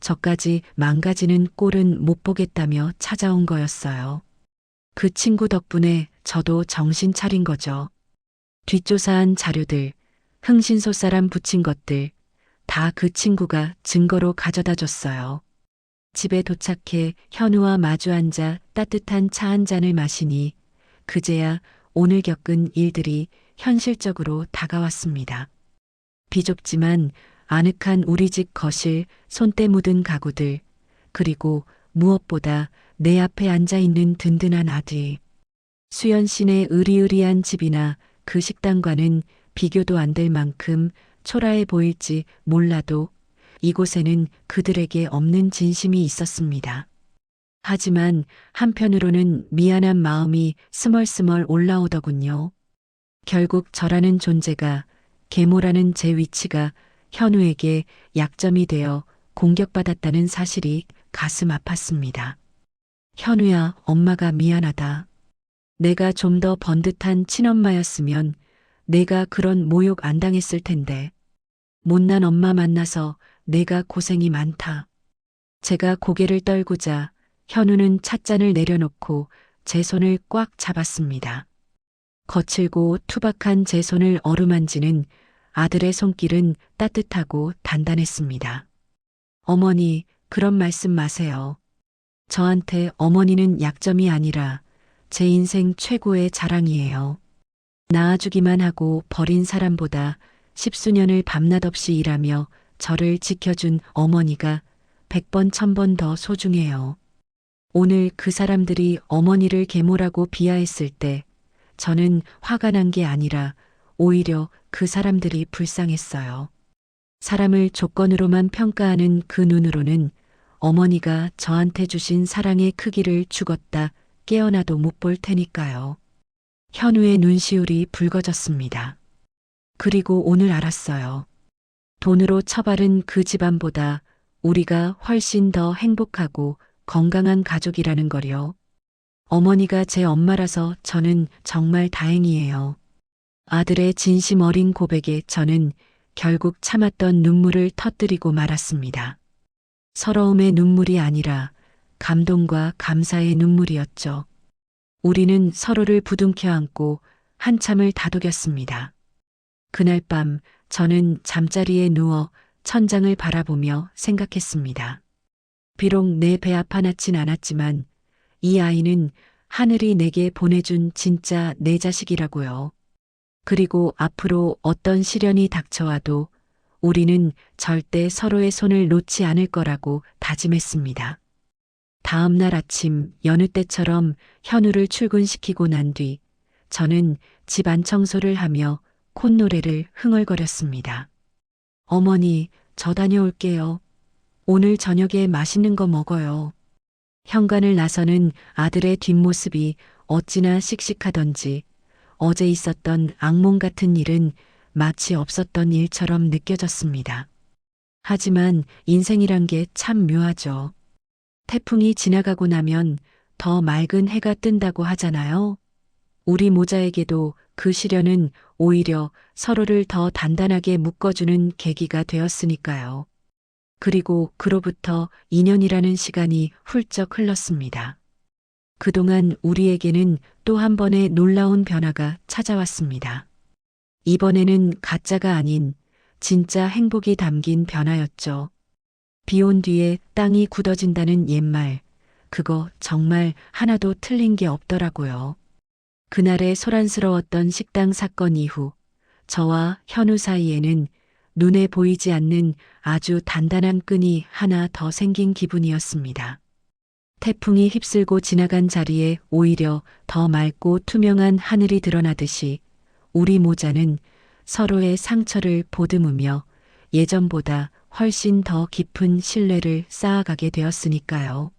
저까지 망가지는 꼴은 못 보겠다며 찾아온 거였어요. 그 친구 덕분에 저도 정신 차린 거죠. 뒷조사한 자료들, 흥신소 사람 붙인 것들 다 그 친구가 증거로 가져다 줬어요. 집에 도착해 현우와 마주 앉아 따뜻한 차 한 잔을 마시니 그제야 오늘 겪은 일들이 현실적으로 다가왔습니다. 비좁지만 아늑한 우리 집 거실, 손때 묻은 가구들, 그리고 무엇보다 내 앞에 앉아 있는 든든한 아들. 수연 씨네 으리으리한 집이나 그 식당과는 비교도 안 될 만큼 초라해 보일지 몰라도 이곳에는 그들에게 없는 진심이 있었습니다. 하지만 한편으로는 미안한 마음이 스멀스멀 올라오더군요. 결국 저라는 존재가, 계모라는 제 위치가 현우에게 약점이 되어 공격받았다는 사실이 가슴 아팠습니다. 현우야, 엄마가 미안하다. 내가 좀 더 번듯한 친엄마였으면 내가 그런 모욕 안 당했을 텐데. 못난 엄마 만나서 내가 고생이 많다. 제가 고개를 떨구자 현우는 찻잔을 내려놓고 제 손을 꽉 잡았습니다. 거칠고 투박한 제 손을 어루만지는 아들의 손길은 따뜻하고 단단했습니다. 어머니, 그런 말씀 마세요. 저한테 어머니는 약점이 아니라 제 인생 최고의 자랑이에요. 낳아주기만 하고 버린 사람보다 십수년을 밤낮 없이 일하며 저를 지켜준 어머니가 100번 1000번 더 소중해요. 오늘 그 사람들이 어머니를 계모라고 비하했을 때 저는 화가 난 게 아니라 오히려 그 사람들이 불쌍했어요. 사람을 조건으로만 평가하는 그 눈으로는 어머니가 저한테 주신 사랑의 크기를 죽었다 깨어나도 못 볼 테니까요. 현우의 눈시울이 붉어졌습니다. 그리고 오늘 알았어요. 돈으로 처바른 그 집안보다 우리가 훨씬 더 행복하고 건강한 가족이라는 걸요. 어머니가 제 엄마라서 저는 정말 다행이에요. 아들의 진심 어린 고백에 저는 결국 참았던 눈물을 터뜨리고 말았습니다. 서러움의 눈물이 아니라 감동과 감사의 눈물이었죠. 우리는 서로를 부둥켜 안고 한참을 다독였습니다. 그날 밤 저는 잠자리에 누워 천장을 바라보며 생각했습니다. 비록 내 배 아파 낳진 않았지만 이 아이는 하늘이 내게 보내준 진짜 내 자식이라고요. 그리고 앞으로 어떤 시련이 닥쳐와도 우리는 절대 서로의 손을 놓지 않을 거라고 다짐했습니다. 다음 날 아침 여느 때처럼 현우를 출근시키고 난 뒤 저는 집 안 청소를 하며 콧노래를 흥얼거렸습니다. 어머니, 저 다녀올게요. 오늘 저녁에 맛있는 거 먹어요. 현관을 나서는 아들의 뒷모습이 어찌나 씩씩하던지 어제 있었던 악몽 같은 일은 마치 없었던 일처럼 느껴졌습니다. 하지만 인생이란 게 참 묘하죠. 태풍이 지나가고 나면 더 맑은 해가 뜬다고 하잖아요. 우리 모자에게도 그 시련은 오히려 서로를 더 단단하게 묶어주는 계기가 되었으니까요. 그리고 그로부터 2년이라는 시간이 훌쩍 흘렀습니다. 그동안 우리에게는 또 한 번의 놀라운 변화가 찾아왔습니다. 이번에는 가짜가 아닌 진짜 행복이 담긴 변화였죠. 비 온 뒤에 땅이 굳어진다는 옛말, 그거 정말 하나도 틀린 게 없더라고요. 그날의 소란스러웠던 식당 사건 이후 저와 현우 사이에는 눈에 보이지 않는 아주 단단한 끈이 하나 더 생긴 기분이었습니다. 태풍이 휩쓸고 지나간 자리에 오히려 더 맑고 투명한 하늘이 드러나듯이 우리 모자는 서로의 상처를 보듬으며 예전보다 훨씬 더 깊은 신뢰를 쌓아가게 되었으니까요.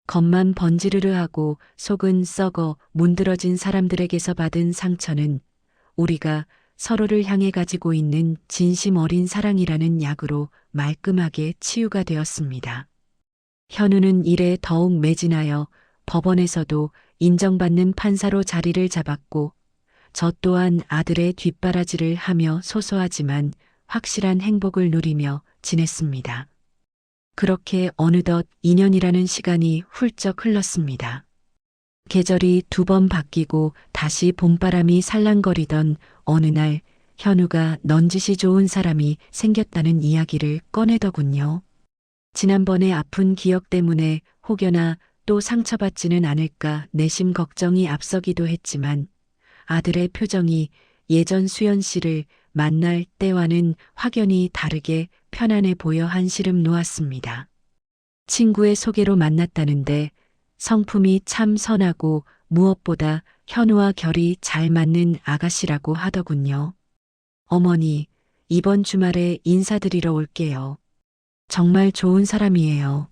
겉만 번지르르하고 속은 썩어 문드러진 사람들에게서 받은 상처는 우리가 서로를 향해 가지고 있는 진심 어린 사랑이라는 약으로 말끔하게 치유가 되었습니다. 현우는 일에 더욱 매진하여 법원에서도 인정받는 판사로 자리를 잡았고 저 또한 아들의 뒷바라지를 하며 소소하지만 확실한 행복을 누리며 지냈습니다. 그렇게 어느덧 2년이라는 시간이 훌쩍 흘렀습니다. 계절이 2번 바뀌고 다시 봄바람이 살랑거리던 어느 날 현우가 넌지시 좋은 사람이 생겼다는 이야기를 꺼내더군요. 지난번에 아픈 기억 때문에 혹여나 또 상처받지는 않을까 내심 걱정이 앞서기도 했지만 아들의 표정이 예전 수연 씨를 만날 때와는 확연히 다르게 편안해 보여 한시름 놓았습니다. 친구의 소개로 만났다는데 성품이 참 선하고 무엇보다 현우와 결이 잘 맞는 아가씨라고 하더군요. 어머니, 이번 주말에 인사드리러 올게요. 정말 좋은 사람이에요.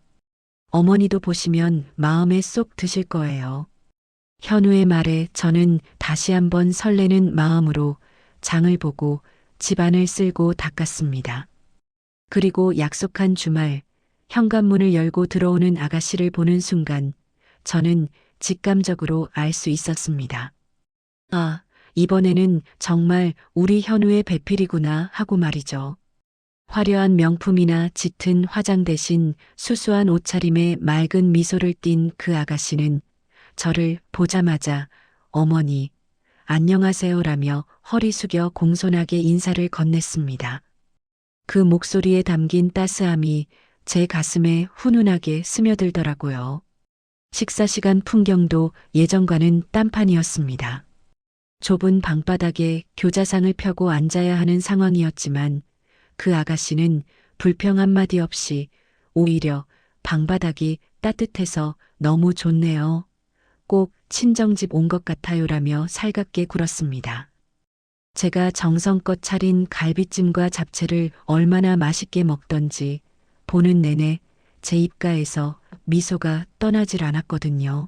어머니도 보시면 마음에 쏙 드실 거예요. 현우의 말에 저는 다시 한번 설레는 마음으로 장을 보고 집안을 쓸고 닦았습니다. 그리고 약속한 주말 현관문을 열고 들어오는 아가씨를 보는 순간 저는 직감적으로 알 수 있었습니다. 아, 이번에는 정말 우리 현우의 배필이구나 하고 말이죠. 화려한 명품이나 짙은 화장 대신 수수한 옷차림에 맑은 미소를 띤 그 아가씨는 저를 보자마자 어머니, 안녕하세요라며 허리 숙여 공손하게 인사를 건넸습니다. 그 목소리에 담긴 따스함이 제 가슴에 훈훈하게 스며들더라고요. 식사 시간 풍경도 예전과는 딴판이었습니다. 좁은 방바닥에 교자상을 펴고 앉아야 하는 상황이었지만 그 아가씨는 불평 한마디 없이 오히려 방바닥이 따뜻해서 너무 좋네요. 꼭 친정집 온 것 같아요라며 살갑게 굴었습니다. 제가 정성껏 차린 갈비찜과 잡채를 얼마나 맛있게 먹던지 보는 내내 제 입가에서 미소가 떠나질 않았거든요.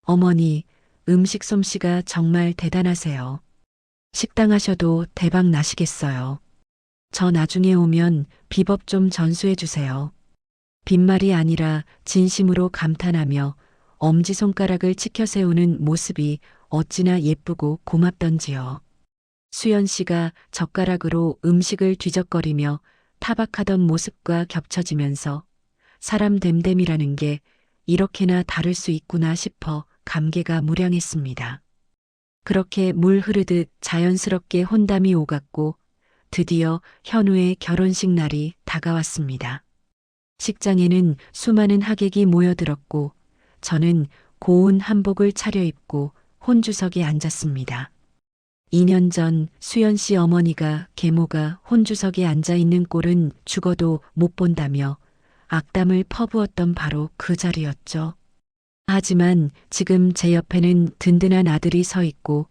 어머니, 음식 솜씨가 정말 대단하세요. 식당 하셔도 대박 나시겠어요. 저 나중에 오면 비법 좀 전수해 주세요. 빈말이 아니라 진심으로 감탄하며 엄지손가락을 치켜 세우는 모습이 어찌나 예쁘고 고맙던지요. 수연 씨가 젓가락으로 음식을 뒤적거리며 타박하던 모습과 겹쳐지면서 사람 됨됨이라는 게 이렇게나 다를 수 있구나 싶어 감개가 무량했습니다. 그렇게 물 흐르듯 자연스럽게 혼담이 오갔고 드디어 현우의 결혼식 날이 다가왔습니다. 식장에는 수많은 하객이 모여들었고 저는 고운 한복을 차려입고 혼주석에 앉았습니다. 2년 전 수연 씨 어머니가 계모가 혼주석에 앉아 있는 꼴은 죽어도 못 본다며 악담을 퍼부었던 바로 그 자리였죠. 하지만 지금 제 옆에는 든든한 아들이 서 있고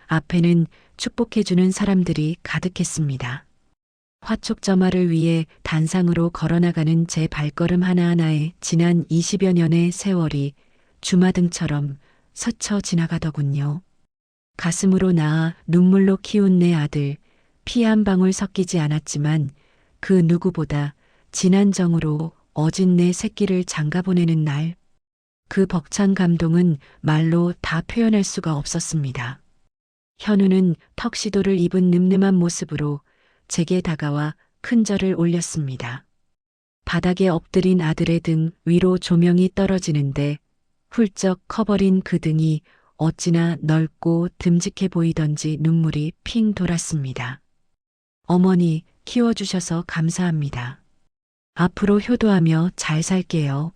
앞에는 축복해주는 사람들이 가득했습니다. 화촉점화를 위해 단상으로 걸어나가는 제 발걸음 하나하나에 지난 20여 년의 세월이 주마등처럼 스쳐 지나가더군요. 가슴으로 낳아 눈물로 키운 내 아들, 피 한 방울 섞이지 않았지만 그 누구보다 진한 정으로 어진 내 새끼를 장가보내는 날, 그 벅찬 감동은 말로 다 표현할 수가 없었습니다. 현우는 턱시도를 입은 늠름한 모습으로 제게 다가와 큰 절을 올렸습니다. 바닥에 엎드린 아들의 등 위로 조명이 떨어지는데 훌쩍 커버린 그 등이 어찌나 넓고 듬직해 보이던지 눈물이 핑 돌았습니다. 어머니, 키워주셔서 감사합니다. 앞으로 효도하며 잘 살게요.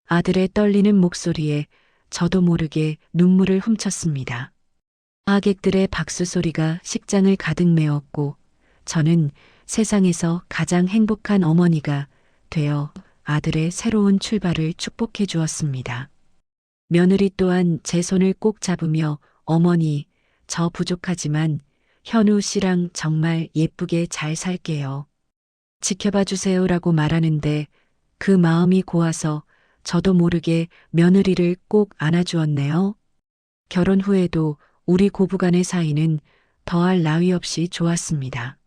아들의 떨리는 목소리에 저도 모르게 눈물을 훔쳤습니다. 하객들의 박수 소리가 식장을 가득 메웠고 저는 세상에서 가장 행복한 어머니가 되어 아들의 새로운 출발을 축복해 주었습니다. 며느리 또한 제 손을 꼭 잡으며 어머니, 저 부족하지만 현우 씨랑 정말 예쁘게 잘 살게요. 지켜봐 주세요라고 말하는데 그 마음이 고와서 저도 모르게 며느리를 꼭 안아주었네요. 결혼 후에도 우리 고부간의 사이는 더할 나위 없이 좋았습니다.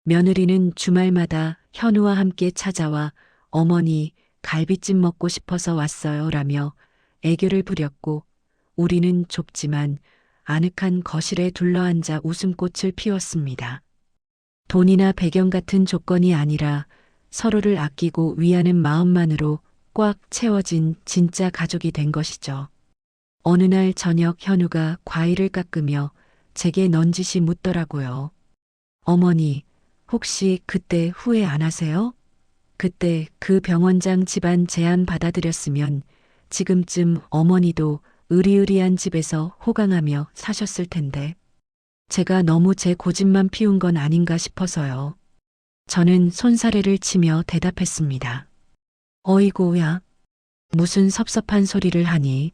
며느리는 주말마다 현우와 함께 찾아와 어머니, 갈비찜 먹고 싶어서 왔어요 라며 애교를 부렸고 우리는 좁지만 아늑한 거실에 둘러앉아 웃음꽃을 피웠습니다. 돈이나 배경 같은 조건이 아니라 서로를 아끼고 위하는 마음만으로 꽉 채워진 진짜 가족이 된 것이죠. 어느 날 저녁 현우가 과일을 깎으며 제게 넌지시 묻더라고요. 어머니, 혹시 그때 후회 안 하세요? 그때 그 병원장 집안 제안 받아들였으면 지금쯤 어머니도 으리으리한 집에서 호강하며 사셨을 텐데 제가 너무 제 고집만 피운 건 아닌가 싶어서요. 저는 손사래를 치며 대답했습니다. 어이고야, 무슨 섭섭한 소리를 하니?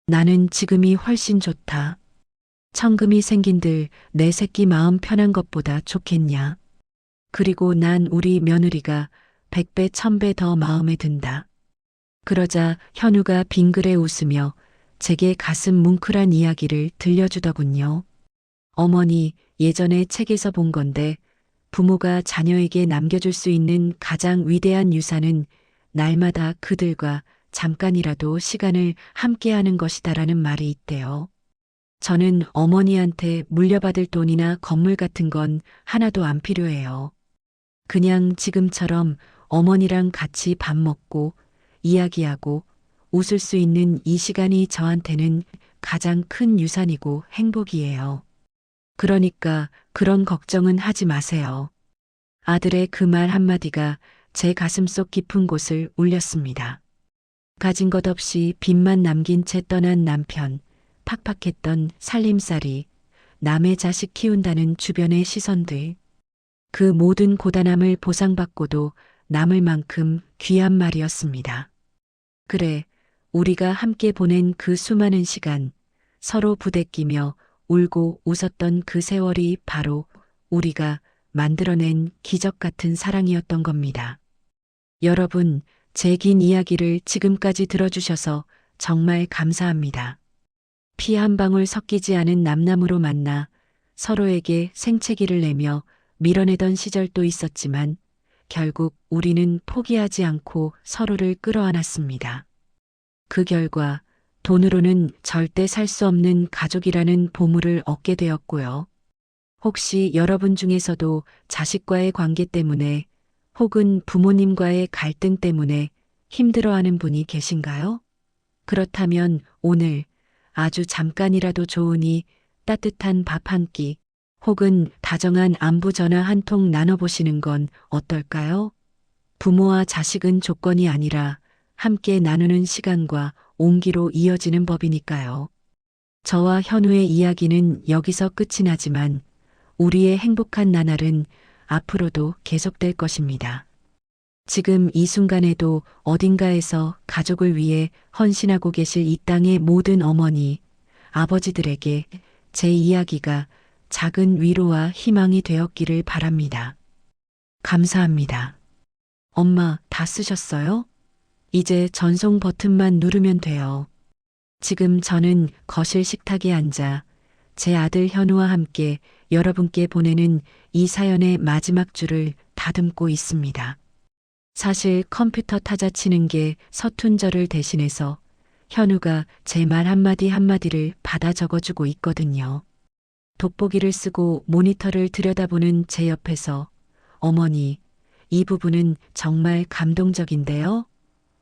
나는 지금이 훨씬 좋다. 천금이 생긴들 내 새끼 마음 편한 것보다 좋겠냐. 그리고 난 우리 며느리가 100배 1000배 더 마음에 든다. 그러자 현우가 빙그레 웃으며 제게 가슴 뭉클한 이야기를 들려주더군요. 어머니, 예전에 책에서 본 건데 부모가 자녀에게 남겨줄 수 있는 가장 위대한 유산은 날마다 그들과 잠깐이라도 시간을 함께하는 것이다라는 말이 있대요. 저는 어머니한테 물려받을 돈이나 건물 같은 건 하나도 안 필요해요. 그냥 지금처럼 어머니랑 같이 밥 먹고 이야기하고 웃을 수 있는 이 시간이 저한테는 가장 큰 유산이고 행복이에요. 그러니까 그런 걱정은 하지 마세요. 아들의 그 말 한마디가 제 가슴속 깊은 곳을 울렸습니다. 가진 것 없이 빚만 남긴 채 떠난 남편, 팍팍했던 살림살이, 남의 자식 키운다는 주변의 시선들. 그 모든 고단함을 보상받고도 남을 만큼 귀한 말이었습니다. 그래, 우리가 함께 보낸 그 수많은 시간, 서로 부대끼며 울고 웃었던 그 세월이 바로 우리가 만들어낸 기적 같은 사랑이었던 겁니다. 여러분, 제 긴 이야기를 지금까지 들어주셔서 정말 감사합니다. 피 한 방울 섞이지 않은 남남으로 만나 서로에게 생채기를 내며 밀어내던 시절도 있었지만 결국 우리는 포기하지 않고 서로를 끌어안았습니다. 그 결과 돈으로는 절대 살 수 없는 가족이라는 보물을 얻게 되었고요. 혹시 여러분 중에서도 자식과의 관계 때문에 혹은 부모님과의 갈등 때문에 힘들어하는 분이 계신가요? 그렇다면 오늘 아주 잠깐이라도 좋으니 따뜻한 밥 한 끼 혹은 다정한 안부 전화 한 통 나눠보시는 건 어떨까요? 부모와 자식은 조건이 아니라 함께 나누는 시간과 온기로 이어지는 법이니까요. 저와 현우의 이야기는 여기서 끝이 나지만 우리의 행복한 나날은 앞으로도 계속될 것입니다. 지금 이 순간에도 어딘가에서 가족을 위해 헌신하고 계실 이 땅의 모든 어머니, 아버지들에게 제 이야기가 작은 위로와 희망이 되었기를 바랍니다. 감사합니다. 엄마, 다 쓰셨어요? 이제 전송 버튼만 누르면 돼요. 지금 저는 거실 식탁에 앉아 제 아들 현우와 함께 여러분께 보내는 이 사연의 마지막 줄을 다듬고 있습니다. 사실 컴퓨터 타자 치는 게 서툰 저를 대신해서 현우가 제 말 한마디 한마디를 받아 적어주고 있거든요. 돋보기를 쓰고 모니터를 들여다보는 제 옆에서 어머니, 이 부분은 정말 감동적인데요?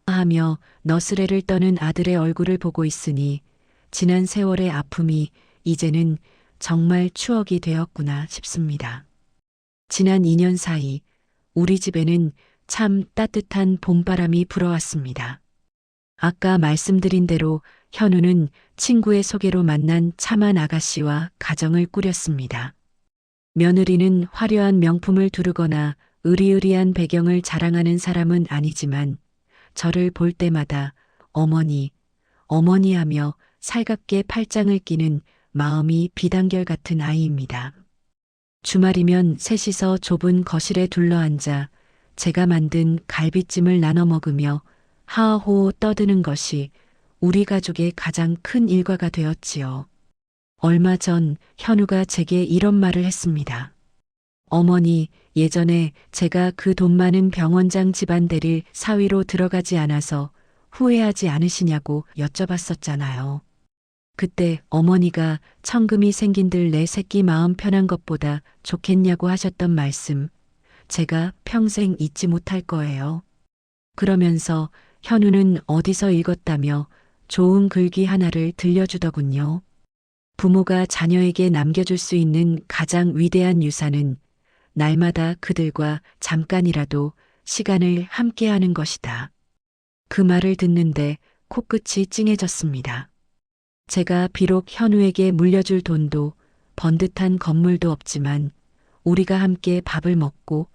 하며 너스레를 떠는 아들의 얼굴을 보고 있으니 지난 세월의 아픔이 이제는 정말 추억이 되었구나 싶습니다. 지난 2년 사이 우리 집에는 참 따뜻한 봄바람이 불어왔습니다. 아까 말씀드린 대로 현우는 친구의 소개로 만난 참한 아가씨와 가정을 꾸렸습니다. 며느리는 화려한 명품을 두르거나 으리으리한 배경을 자랑하는 사람은 아니지만 저를 볼 때마다 어머니, 어머니 하며 살갑게 팔짱을 끼는 마음이 비단결 같은 아이입니다. 주말이면 셋이서 좁은 거실에 둘러앉아 제가 만든 갈비찜을 나눠 먹으며 하하호 떠드는 것이 우리 가족의 가장 큰 일과가 되었지요. 얼마 전 현우가 제게 이런 말을 했습니다. 어머니, 예전에 제가 그 돈 많은 병원장 집안 데릴 사위로 들어가지 않아서 후회하지 않으시냐고 여쭤봤었잖아요. 그때 어머니가 천금이 생긴들 내 새끼 마음 편한 것보다 좋겠냐고 하셨던 말씀, 제가 평생 잊지 못할 거예요. 그러면서 현우는 어디서 읽었다며 좋은 글귀 하나를 들려주더군요. 부모가 자녀에게 남겨줄 수 있는 가장 위대한 유산은 날마다 그들과 잠깐이라도 시간을 함께하는 것이다. 그 말을 듣는데 코끝이 찡해졌습니다. 제가 비록 현우에게 물려줄 돈도 번듯한 건물도 없지만 우리가 함께 밥을 먹고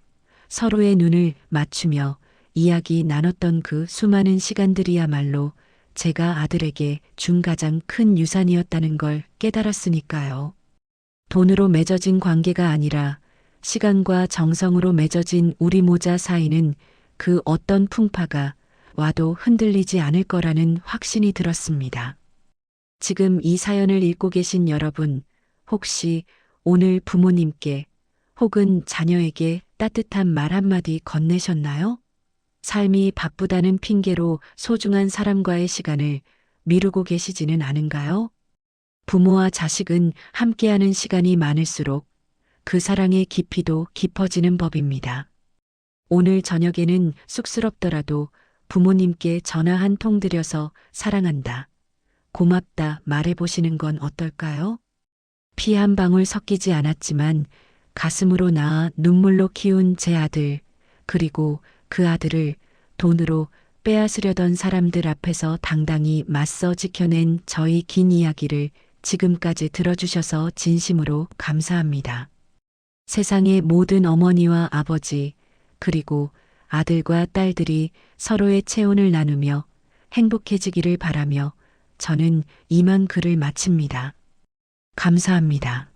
서로의 눈을 맞추며 이야기 나눴던 그 수많은 시간들이야말로 제가 아들에게 준 가장 큰 유산이었다는 걸 깨달았으니까요. 돈으로 맺어진 관계가 아니라 시간과 정성으로 맺어진 우리 모자 사이는 그 어떤 풍파가 와도 흔들리지 않을 거라는 확신이 들었습니다. 지금 이 사연을 읽고 계신 여러분, 혹시 오늘 부모님께 혹은 자녀에게 따뜻한 말 한마디 건네셨나요? 삶이 바쁘다는 핑계로 소중한 사람과의 시간을 미루고 계시지는 않은가요? 부모와 자식은 함께하는 시간이 많을수록 그 사랑의 깊이도 깊어지는 법입니다. 오늘 저녁에는 쑥스럽더라도 부모님께 전화 한 통 드려서 사랑한다, 고맙다 말해보시는 건 어떨까요? 피 한 방울 섞이지 않았지만 가슴으로 낳아 눈물로 키운 제 아들, 그리고 그 아들을 돈으로 빼앗으려던 사람들 앞에서 당당히 맞서 지켜낸 저희 긴 이야기를 지금까지 들어주셔서 진심으로 감사합니다. 세상의 모든 어머니와 아버지, 그리고 아들과 딸들이 서로의 체온을 나누며 행복해지기를 바라며 저는 이만 글을 마칩니다. 감사합니다.